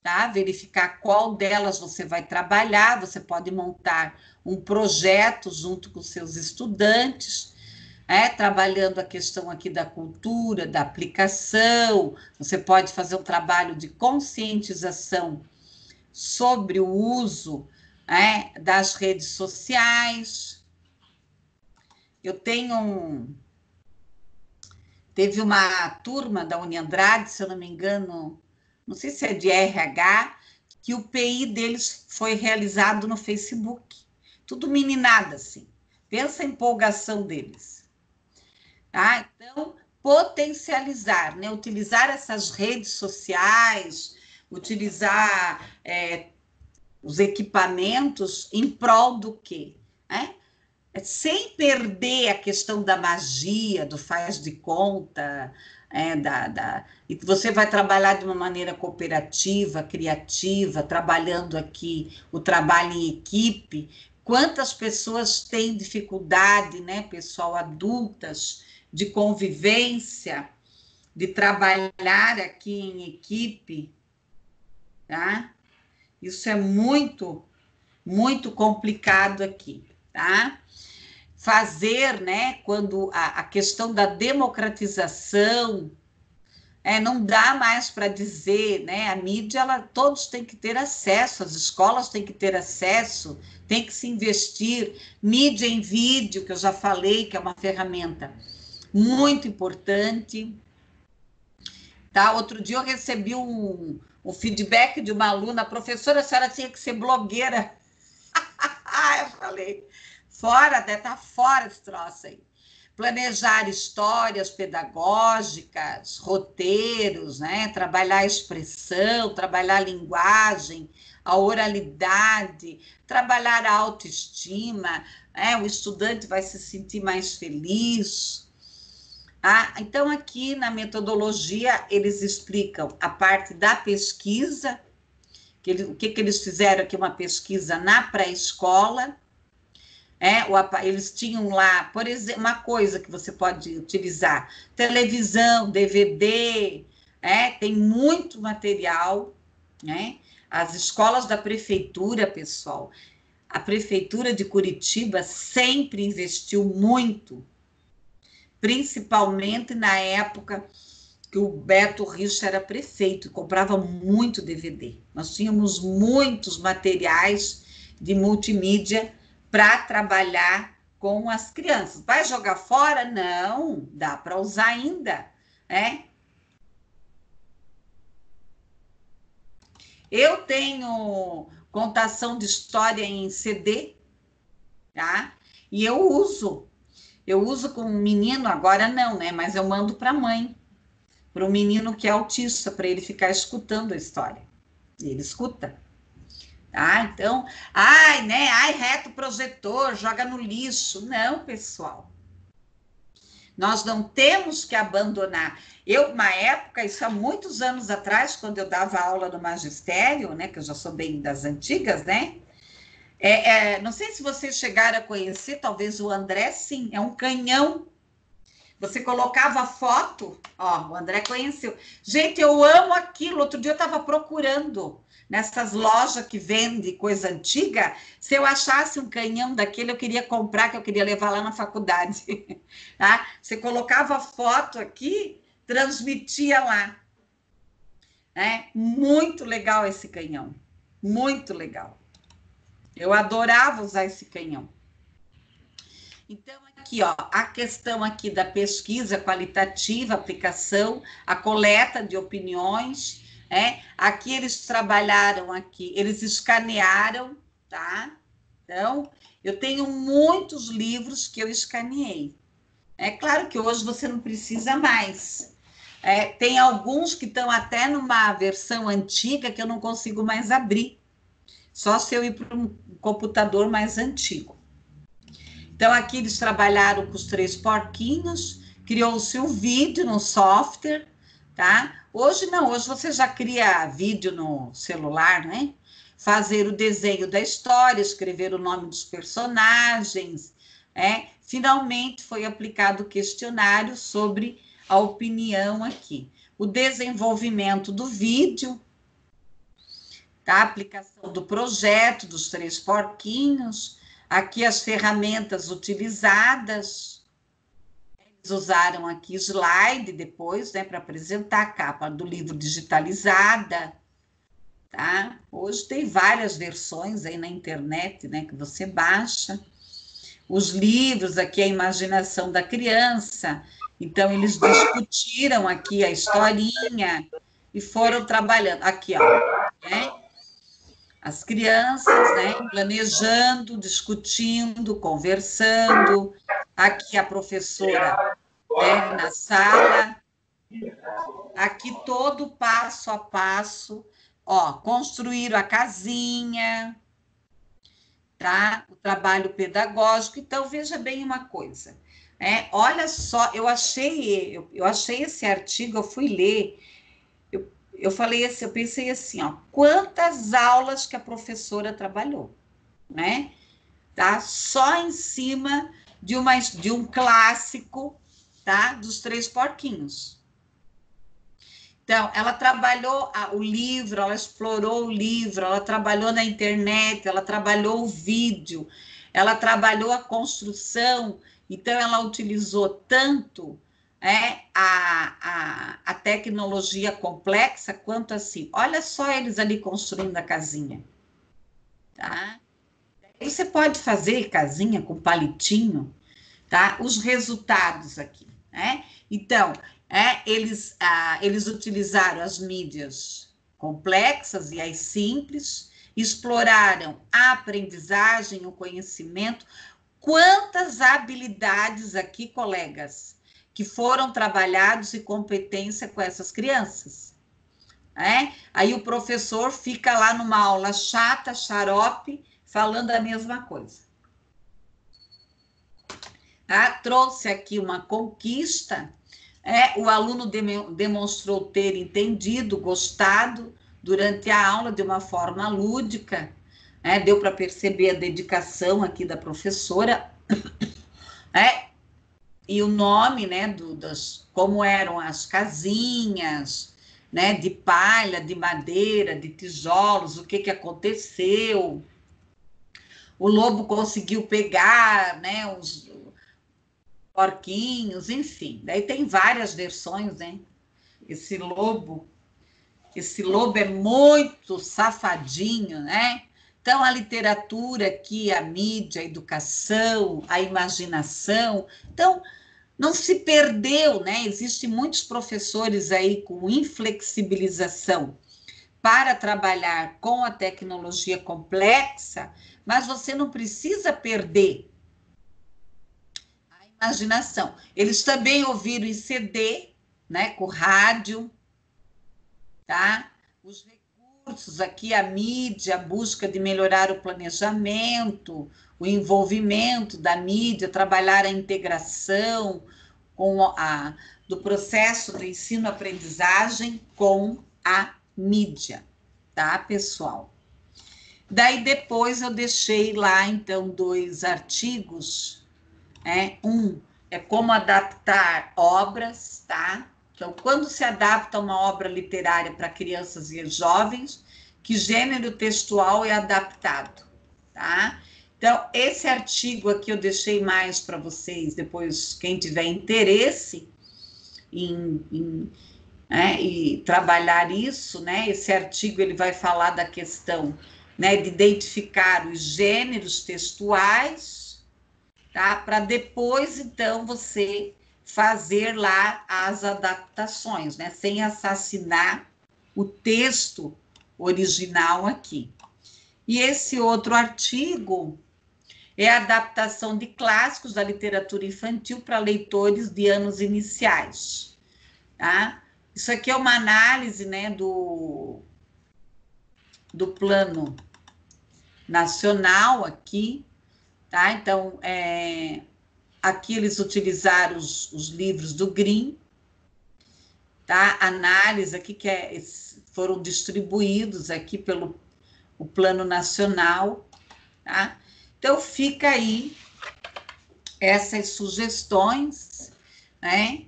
tá? Verificar qual delas você vai trabalhar, você pode montar um projeto junto com seus estudantes, trabalhando a questão aqui da cultura, da aplicação, você pode fazer um trabalho de conscientização sobre o uso das redes sociais. Teve uma turma da Uniandrade, se eu não me engano, não sei se é de RH, que o PI deles foi realizado no Facebook. Tudo meninada, assim. Pensa a empolgação deles. Tá? Então, potencializar, né? Utilizar essas redes sociais, utilizar os equipamentos em prol do quê? Sem perder a questão da magia, do faz de conta, e você vai trabalhar de uma maneira cooperativa, criativa, trabalhando aqui o trabalho em equipe. Quantas pessoas têm dificuldade, né, pessoal, adultas, de convivência, de trabalhar aqui em equipe, tá? Isso é muito, muito complicado aqui, tá? Fazer, né, quando a questão da democratização, não dá mais para dizer, né, a mídia, todos têm que ter acesso, as escolas têm que ter acesso, tem que se investir, mídia em vídeo, que eu já falei, que é uma ferramenta muito importante, tá? Outro dia eu recebi um feedback de uma aluna, professora, a senhora tinha que ser blogueira. Eu falei, fora, até tá fora esse troço aí. Planejar histórias pedagógicas, roteiros, né? Trabalhar a expressão, trabalhar a linguagem, a oralidade, trabalhar a autoestima, o estudante vai se sentir mais feliz. Então, aqui na metodologia, eles explicam a parte da pesquisa, o que eles fizeram aqui, uma pesquisa na pré-escola. Eles tinham lá, por exemplo, uma coisa que você pode utilizar, televisão, DVD, tem muito material, né? As escolas da prefeitura, pessoal, a prefeitura de Curitiba sempre investiu muito, principalmente na época que o Beto Richa era prefeito, e comprava muito DVD. Nós tínhamos muitos materiais de multimídia para trabalhar com as crianças. Vai jogar fora? Não, dá para usar ainda, né? Eu tenho contação de história em CD, tá? E eu uso com um menino, agora não, né? Mas eu mando para a mãe, para o menino que é autista, para ele ficar escutando a história. E ele escuta. Então, reto projetor, joga no lixo. Não, pessoal. Nós não temos que abandonar. Uma época, isso há muitos anos atrás, quando eu dava aula no magistério, né, que eu já sou bem das antigas, né? Não sei se vocês chegaram a conhecer, talvez o André, sim, é um canhão. Você colocava foto, o André conheceu. Gente, eu amo aquilo. Outro dia eu estava procurando nessas lojas que vendem coisa antiga, se eu achasse um canhão daquele, eu queria comprar, que eu queria levar lá na faculdade. Tá? Você colocava foto aqui, transmitia lá. Muito legal esse canhão. Muito legal. Eu adorava usar esse canhão. Então, aqui, a questão aqui da pesquisa qualitativa, aplicação, a coleta de opiniões, aqui eles trabalharam aqui, eles escanearam, tá? Então, eu tenho muitos livros que eu escaneei. É claro que hoje você não precisa mais. Tem alguns que estão até numa versão antiga que eu não consigo mais abrir. Só se eu ir para um computador mais antigo. Então, aqui eles trabalharam com os 3 porquinhos, criou-se um vídeo no software, tá? Hoje não, hoje você já cria vídeo no celular, né? Fazer o desenho da história, escrever o nome dos personagens, Finalmente foi aplicado o questionário sobre a opinião aqui. O desenvolvimento do vídeo, tá? A aplicação do projeto dos 3 porquinhos, aqui as ferramentas utilizadas. Eles usaram aqui slide depois, né, para apresentar a capa do livro digitalizada, tá? Hoje tem várias versões aí na internet, né, que você baixa. Os livros, aqui a imaginação da criança. Então, eles discutiram aqui a historinha e foram trabalhando. Aqui, ó, né? As crianças, né, planejando, discutindo, conversando. Aqui a professora, né, na sala. Aqui todo passo a passo. Ó, construíram a casinha, tá? O trabalho pedagógico. Então, veja bem uma coisa. Olha só, eu achei esse artigo, eu fui ler, eu falei assim, eu pensei assim, ó, quantas aulas que a professora trabalhou, né? Tá? Só em cima de um clássico, tá? Dos 3 porquinhos. Então, ela trabalhou o livro, ela explorou o livro, ela trabalhou na internet, ela trabalhou o vídeo, ela trabalhou a construção. Então, ela utilizou tanto a tecnologia complexa quanto assim. Olha só eles ali construindo a casinha. Tá? Você pode fazer casinha com palitinho, tá? Os resultados aqui, né? Então, eles utilizaram as mídias complexas e as simples, exploraram a aprendizagem, o conhecimento. Quantas habilidades aqui, colegas, que foram trabalhados e competência com essas crianças? Aí o professor fica lá numa aula chata, xarope, falando a mesma coisa. Trouxe aqui uma conquista. O aluno demonstrou ter entendido, gostado durante a aula de uma forma lúdica, deu para perceber a dedicação aqui da professora, e o nome, né, como eram as casinhas, né, de palha, de madeira, de tijolos, o que aconteceu. O lobo conseguiu pegar, né, os porquinhos, enfim. Daí tem várias versões, né? Esse lobo é muito safadinho, né? Então, a literatura aqui, a mídia, a educação, a imaginação. Então, não se perdeu, né? Existem muitos professores aí com inflexibilização para trabalhar com a tecnologia complexa, mas você não precisa perder a imaginação. Eles também ouviram em CD, né, com rádio, tá? Os recursos aqui, a mídia, a busca de melhorar o planejamento, o envolvimento da mídia, trabalhar a integração do processo do ensino-aprendizagem com a mídia, tá, pessoal? Daí depois eu deixei lá, então, 2 artigos, um é como adaptar obras, tá? Então, quando se adapta uma obra literária para crianças e jovens, que gênero textual é adaptado, tá? Então, esse artigo aqui eu deixei mais para vocês, depois, quem tiver interesse em trabalhar isso, né? Esse artigo ele vai falar da questão, né, de identificar os gêneros textuais, tá? Para depois, então, você fazer lá as adaptações, né? Sem assassinar o texto original aqui. E esse outro artigo é a adaptação de clássicos da literatura infantil para leitores de anos iniciais, tá? Isso aqui é uma análise, né, do plano nacional aqui, tá? Então, aqui eles utilizaram os livros do Grimm, tá? Análise aqui foram distribuídos aqui pelo o Plano Nacional, tá? Então, fica aí essas sugestões, né?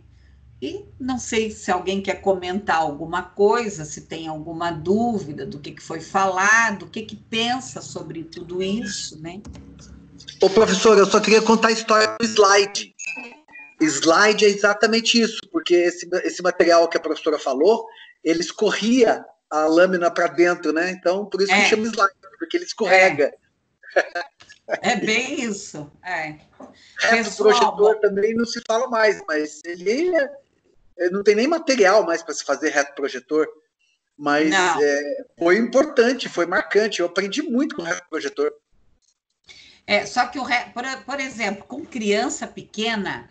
E não sei se alguém quer comentar alguma coisa, se tem alguma dúvida do que foi falado, o que pensa sobre tudo isso, né? Ô, professor, eu só queria contar a história do slide. Slide é exatamente isso, porque esse material que a professora falou, ele escorria a lâmina para dentro, né? Então, por isso que chama slide, porque ele escorrega. É bem isso. Reto projetor também não se fala mais, mas ele não tem nem material mais para se fazer reto projetor. Mas foi importante, foi marcante. Eu aprendi muito com o reto projetor. Só que, por exemplo, com criança pequena,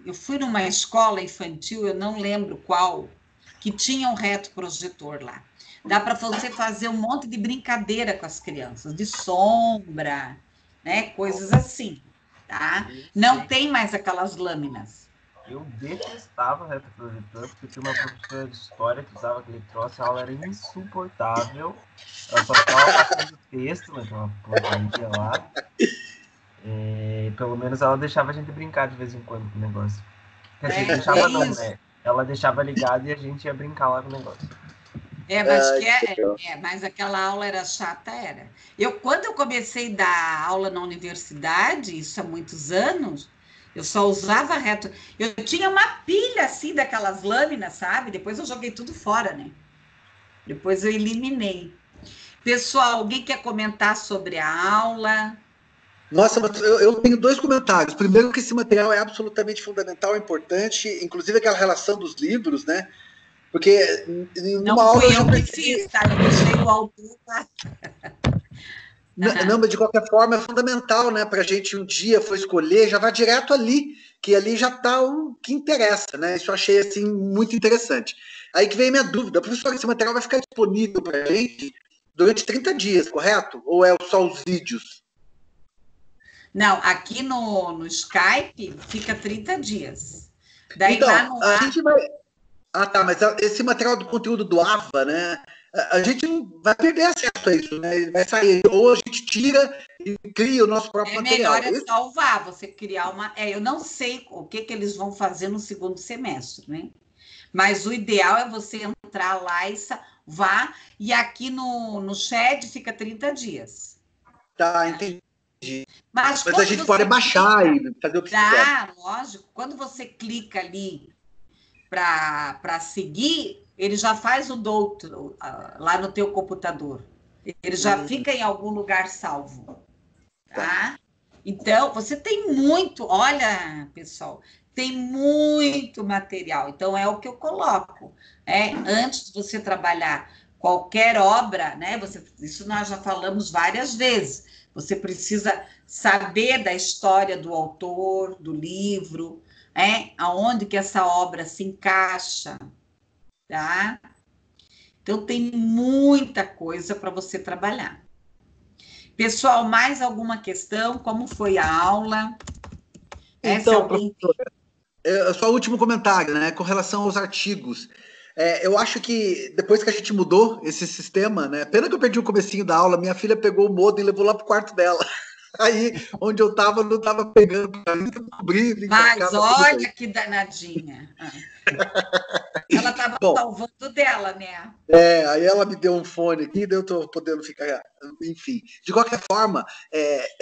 eu fui numa escola infantil, eu não lembro qual, que tinha um reto projetor lá. Dá para você fazer um monte de brincadeira com as crianças, de sombra, né? Coisas assim, tá? Não tem mais aquelas lâminas. Eu detestava reto projetor, porque tinha uma professora de história que usava aquele troço, a aula era insuportável. Ela só ficava passando texto, né? Que é uma porcaria lá. Pelo menos ela deixava a gente brincar de vez em quando com o negócio. Quer dizer, deixava não, né? Ela deixava ligado e a gente ia brincar lá com o negócio. Mas aquela aula era chata, era. Quando eu comecei a dar aula na universidade, isso há muitos anos, eu só usava reto. Eu tinha uma pilha, assim, daquelas lâminas, sabe? Depois eu joguei tudo fora, né? Depois eu eliminei. Pessoal, alguém quer comentar sobre a aula? Nossa, eu tenho 2 comentários. Primeiro, que esse material é absolutamente fundamental, importante, inclusive aquela relação dos livros, né? Porque não fui eu que fiz, tá? Eu deixei o autor lá. Não, mas de qualquer forma é fundamental, né? Para a gente um dia for escolher, já vai direto ali, que ali já está o que interessa, né? Isso eu achei assim muito interessante. Aí que vem a minha dúvida, professor, esse material vai ficar disponível para a gente durante 30 dias, correto? Ou é só os vídeos? Não, aqui no Skype fica 30 dias. Daí então, lá no a gente vai. Ah, tá, mas esse material do conteúdo do AVA, né? A gente não vai perder acesso a isso, né? Ele vai sair. Ou a gente tira e cria o nosso próprio material. Melhor salvar, você criar uma. Eu não sei o que eles vão fazer no segundo semestre, né? Mas o ideal é você entrar lá e salvar, e aqui no chat fica 30 dias. Tá, entendi. Mas a gente pode baixar e fazer o que quiser. Lógico. Quando você clica ali para seguir, ele já faz o doutor lá no teu computador. Ele já fica em algum lugar salvo. Tá? Então, você tem muito... Olha, pessoal, tem muito material. Então, é o que eu coloco. Antes de você trabalhar qualquer obra, né? Isso nós já falamos várias vezes. Você precisa saber da história do autor, do livro, aonde que essa obra se encaixa, tá? Então, tem muita coisa para você trabalhar. Pessoal, mais alguma questão? Como foi a aula? Então, professora, só o último comentário, né? Com relação aos artigos. Eu acho que depois que a gente mudou esse sistema, né? Pena que eu perdi o comecinho da aula, minha filha pegou o modem e levou lá pro quarto dela. Aí, onde eu estava, não estava pegando para mim, cobrindo. Mas olha que danadinha. Ela estava salvando dela, né? Aí ela me deu um fone aqui, daí eu estou podendo ficar... Enfim, de qualquer forma,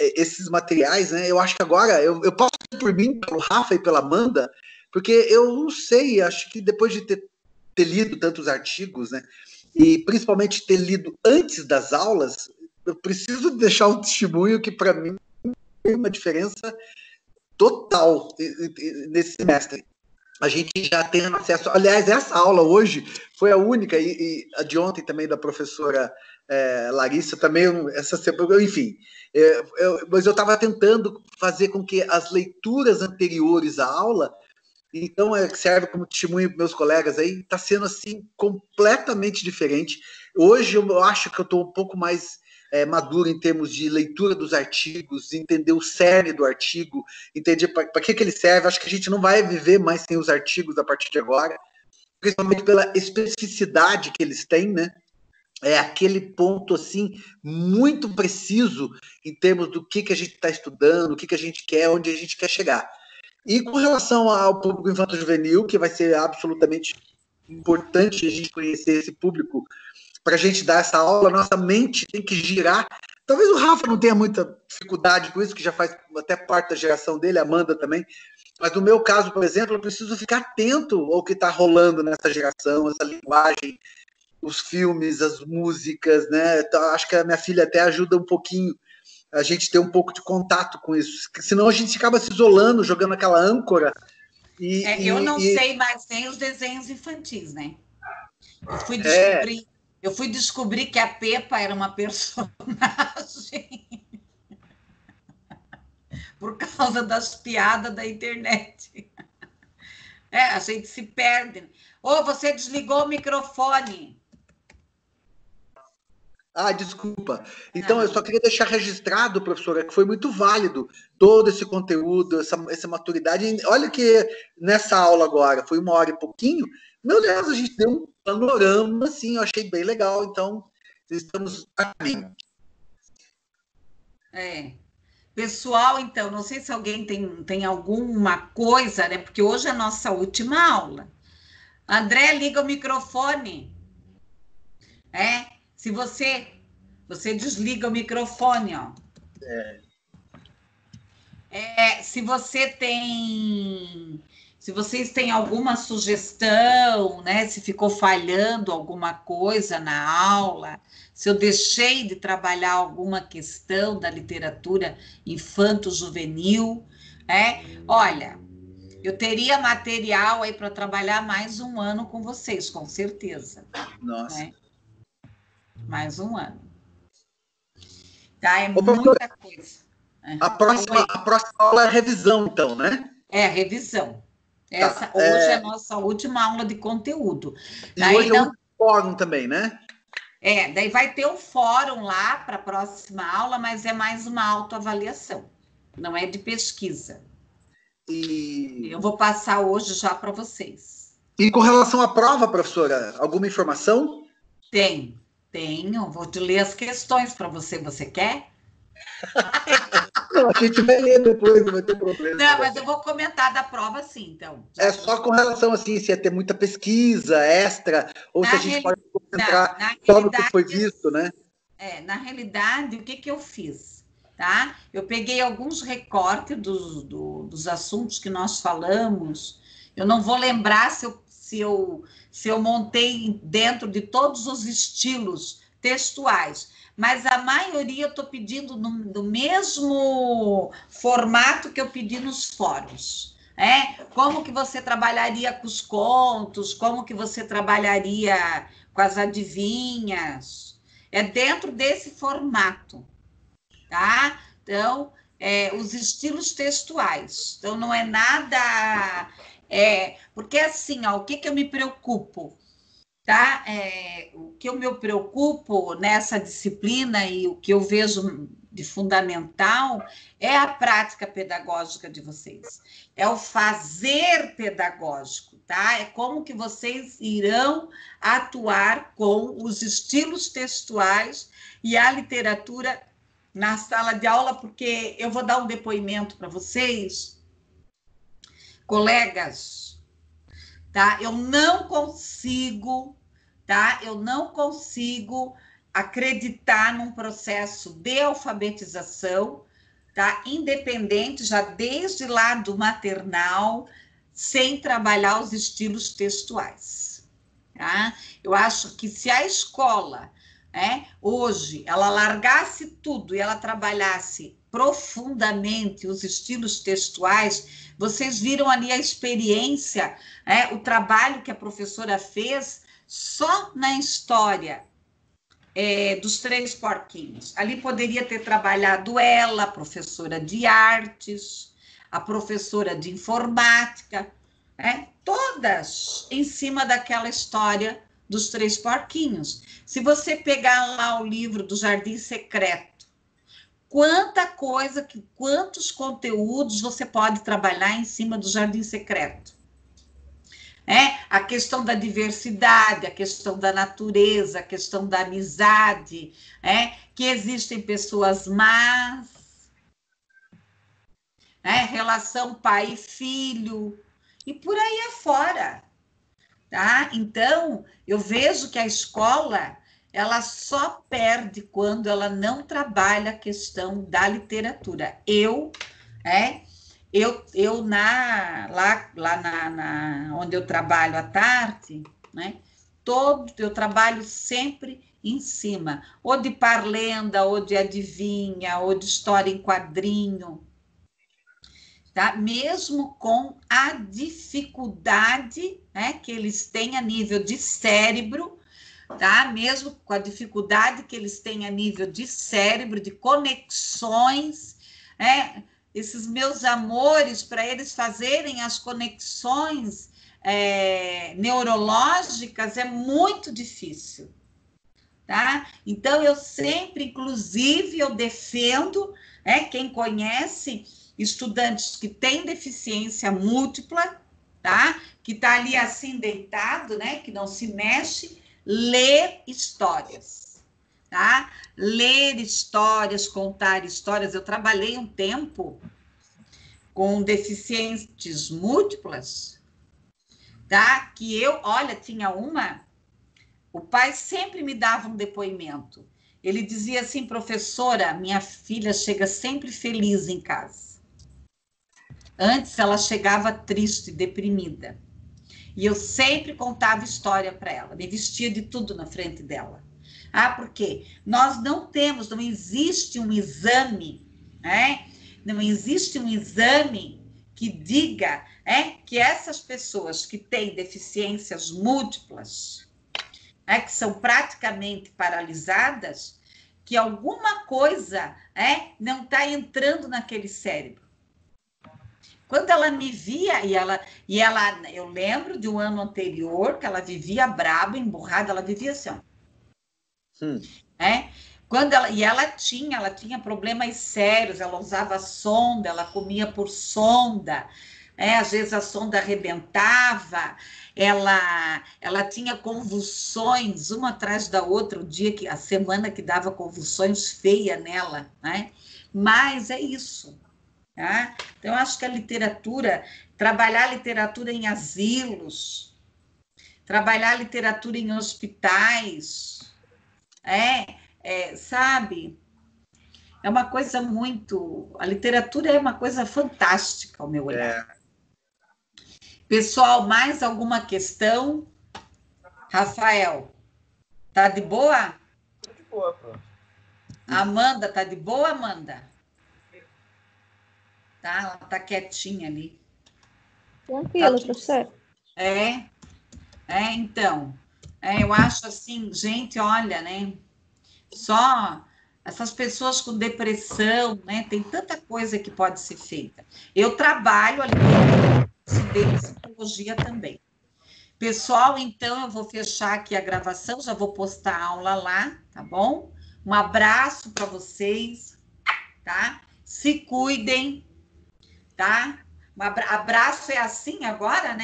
esses materiais, né? Eu acho que agora, eu posso ir por mim, pelo Rafa e pela Amanda, porque eu não sei, acho que depois de ter lido tantos artigos, né? E principalmente ter lido antes das aulas, eu preciso deixar um testemunho que, para mim, tem uma diferença total nesse semestre. A gente já tem acesso... Aliás, essa aula hoje foi a única, e a de ontem também da professora Larissa, também, essa semana, enfim. Mas eu estava tentando fazer com que as leituras anteriores à aula, então serve como testemunho para meus colegas aí, está sendo assim completamente diferente. Hoje eu acho que eu estou um pouco mais maduro em termos de leitura dos artigos, entender o cerne do artigo, entender para que ele serve. Acho que a gente não vai viver mais sem os artigos a partir de agora, principalmente pela especificidade que eles têm, né? É aquele ponto, assim, muito preciso em termos do que a gente está estudando, o que a gente quer, onde a gente quer chegar. E com relação ao público infanto-juvenil, que vai ser absolutamente importante a gente conhecer esse público para a gente dar essa aula, nossa mente tem que girar. Talvez o Rafa não tenha muita dificuldade com isso, que já faz até parte da geração dele, a Amanda também, mas no meu caso, por exemplo, eu preciso ficar atento ao que está rolando nessa geração, essa linguagem, os filmes, as músicas, né? Então, acho que a minha filha até ajuda um pouquinho a gente ter um pouco de contato com isso, senão a gente acaba se isolando, jogando aquela âncora. Eu não sei mais nem os desenhos infantis, né? Eu fui descobrir que a Peppa era uma personagem por causa das piadas da internet. A gente se perde. Você desligou o microfone. Desculpa. Então, eu só queria deixar registrado, professora, que foi muito válido todo esse conteúdo, essa maturidade. Olha que nessa aula agora, foi 1 hora e pouquinho, meu Deus, a gente deu um panorama, assim, eu achei bem legal. Então, estamos aqui. Pessoal, então, não sei se alguém tem alguma coisa, né? Porque hoje é a nossa última aula. André, liga o microfone. Se você desliga o microfone, ó. Se vocês têm alguma sugestão, né? Se ficou falhando alguma coisa na aula, se eu deixei de trabalhar alguma questão da literatura infanto-juvenil, olha, eu teria material aí para trabalhar mais 1 ano com vocês, com certeza. Nossa. Mais 1 ano. Tá? Muita coisa. A próxima aula é revisão, então, né? Revisão. Hoje é a nossa última aula de conteúdo. E hoje é um fórum também, né? Daí vai ter um fórum lá para a próxima aula, mas é mais uma autoavaliação, não é de pesquisa. Eu vou passar hoje já para vocês. E com relação à prova, professora, alguma informação? Tenho. Vou te ler as questões para você. Você quer? Não, a gente vai ler depois, não vai ter problema. Não, mas eu vou comentar da prova sim, então. Só com relação, assim, se ia ter muita pesquisa extra, ou se a gente pode concentrar só no que foi visto, né? Na realidade, o que eu fiz, tá? Eu peguei alguns recortes dos assuntos que nós falamos. Eu não vou lembrar se eu montei dentro de todos os estilos textuais, mas a maioria eu estou pedindo do mesmo formato que eu pedi nos fóruns. Como que você trabalharia com os contos, como que você trabalharia com as adivinhas, dentro desse formato, tá? Então, os estilos textuais, então não é nada... porque assim, o que eu me preocupo? Tá? O que eu me preocupo nessa disciplina e o que eu vejo de fundamental é a prática pedagógica de vocês, é o fazer pedagógico, tá? É como que vocês irão atuar com os estilos textuais e a literatura na sala de aula, porque eu vou dar um depoimento para vocês, colegas. Tá? Eu não consigo acreditar num processo de alfabetização, tá? Independente, já desde lá do maternal, sem trabalhar os estilos textuais. Tá? Eu acho que se a escola, hoje, ela largasse tudo e ela trabalhasse profundamente os estilos textuais, vocês viram ali a experiência, o trabalho que a professora fez só na história dos 3 porquinhos. Ali poderia ter trabalhado ela, a professora de artes, a professora de informática, todas em cima daquela história dos Três Porquinhos. Se você pegar lá o livro do Jardim Secreto, quanta coisa, quantos conteúdos você pode trabalhar em cima do Jardim Secreto. A questão da diversidade, a questão da natureza, a questão da amizade, que existem pessoas más, relação pai e filho, e por aí afora. Tá? Então, eu vejo que a escola, ela só perde quando ela não trabalha a questão da literatura. Onde eu trabalho à tarde, eu trabalho sempre em cima, ou de parlenda, ou de adivinha, ou de história em quadrinho, tá? Mesmo com a dificuldade, que eles têm a nível de cérebro, tá? Mesmo com a dificuldade que eles têm a nível de cérebro, de conexões, esses meus amores, para eles fazerem as conexões neurológicas, é muito difícil, tá? Então, eu sempre, inclusive, eu defendo, quem conhece estudantes que têm deficiência múltipla, tá? Que está ali assim deitado, que não se mexe, ler histórias, tá? Ler histórias, contar histórias. Eu trabalhei um tempo com deficientes múltiplas, tá? Que tinha o pai sempre me dava um depoimento. Ele dizia assim: professora, minha filha chega sempre feliz em casa. Antes ela chegava triste, deprimida. E eu sempre contava história para ela, me vestia de tudo na frente dela. Porque nós não existe um exame, não existe um exame que diga que essas pessoas que têm deficiências múltiplas, que são praticamente paralisadas, que alguma coisa não está entrando naquele cérebro. Quando ela me via, eu lembro de um ano anterior, que ela vivia braba, emburrada, ela vivia assim, ó. Ela tinha problemas sérios, ela usava sonda, ela comia por sonda, às vezes a sonda arrebentava, ela tinha convulsões, uma atrás da outra, a semana que dava convulsões feias nela, Mas é isso. Tá? Então, eu acho que a literatura, trabalhar a literatura em asilos, trabalhar a literatura em hospitais, sabe? É uma coisa muito... A literatura é uma coisa fantástica, ao meu olhar. Pessoal, mais alguma questão? Rafael, tá de boa? Tô de boa, pronto. Amanda, tá de boa, Amanda? Tá, ela tá quietinha ali. Tranquilo, professor. Então, eu acho assim, gente, olha, só essas pessoas com depressão, tem tanta coisa que pode ser feita. Eu trabalho ali em psicologia também. Pessoal, então, eu vou fechar aqui a gravação, já vou postar a aula lá, tá bom? Um abraço para vocês, tá? Se cuidem, tá? Abraço é assim agora,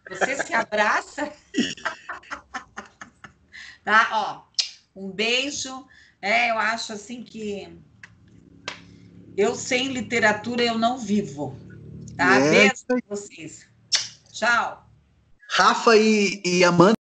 Você se abraça. Tá? Ó, um beijo. Eu acho assim que eu sem literatura eu não vivo. Tá? Beijo para vocês. Tchau. Rafa e Amanda.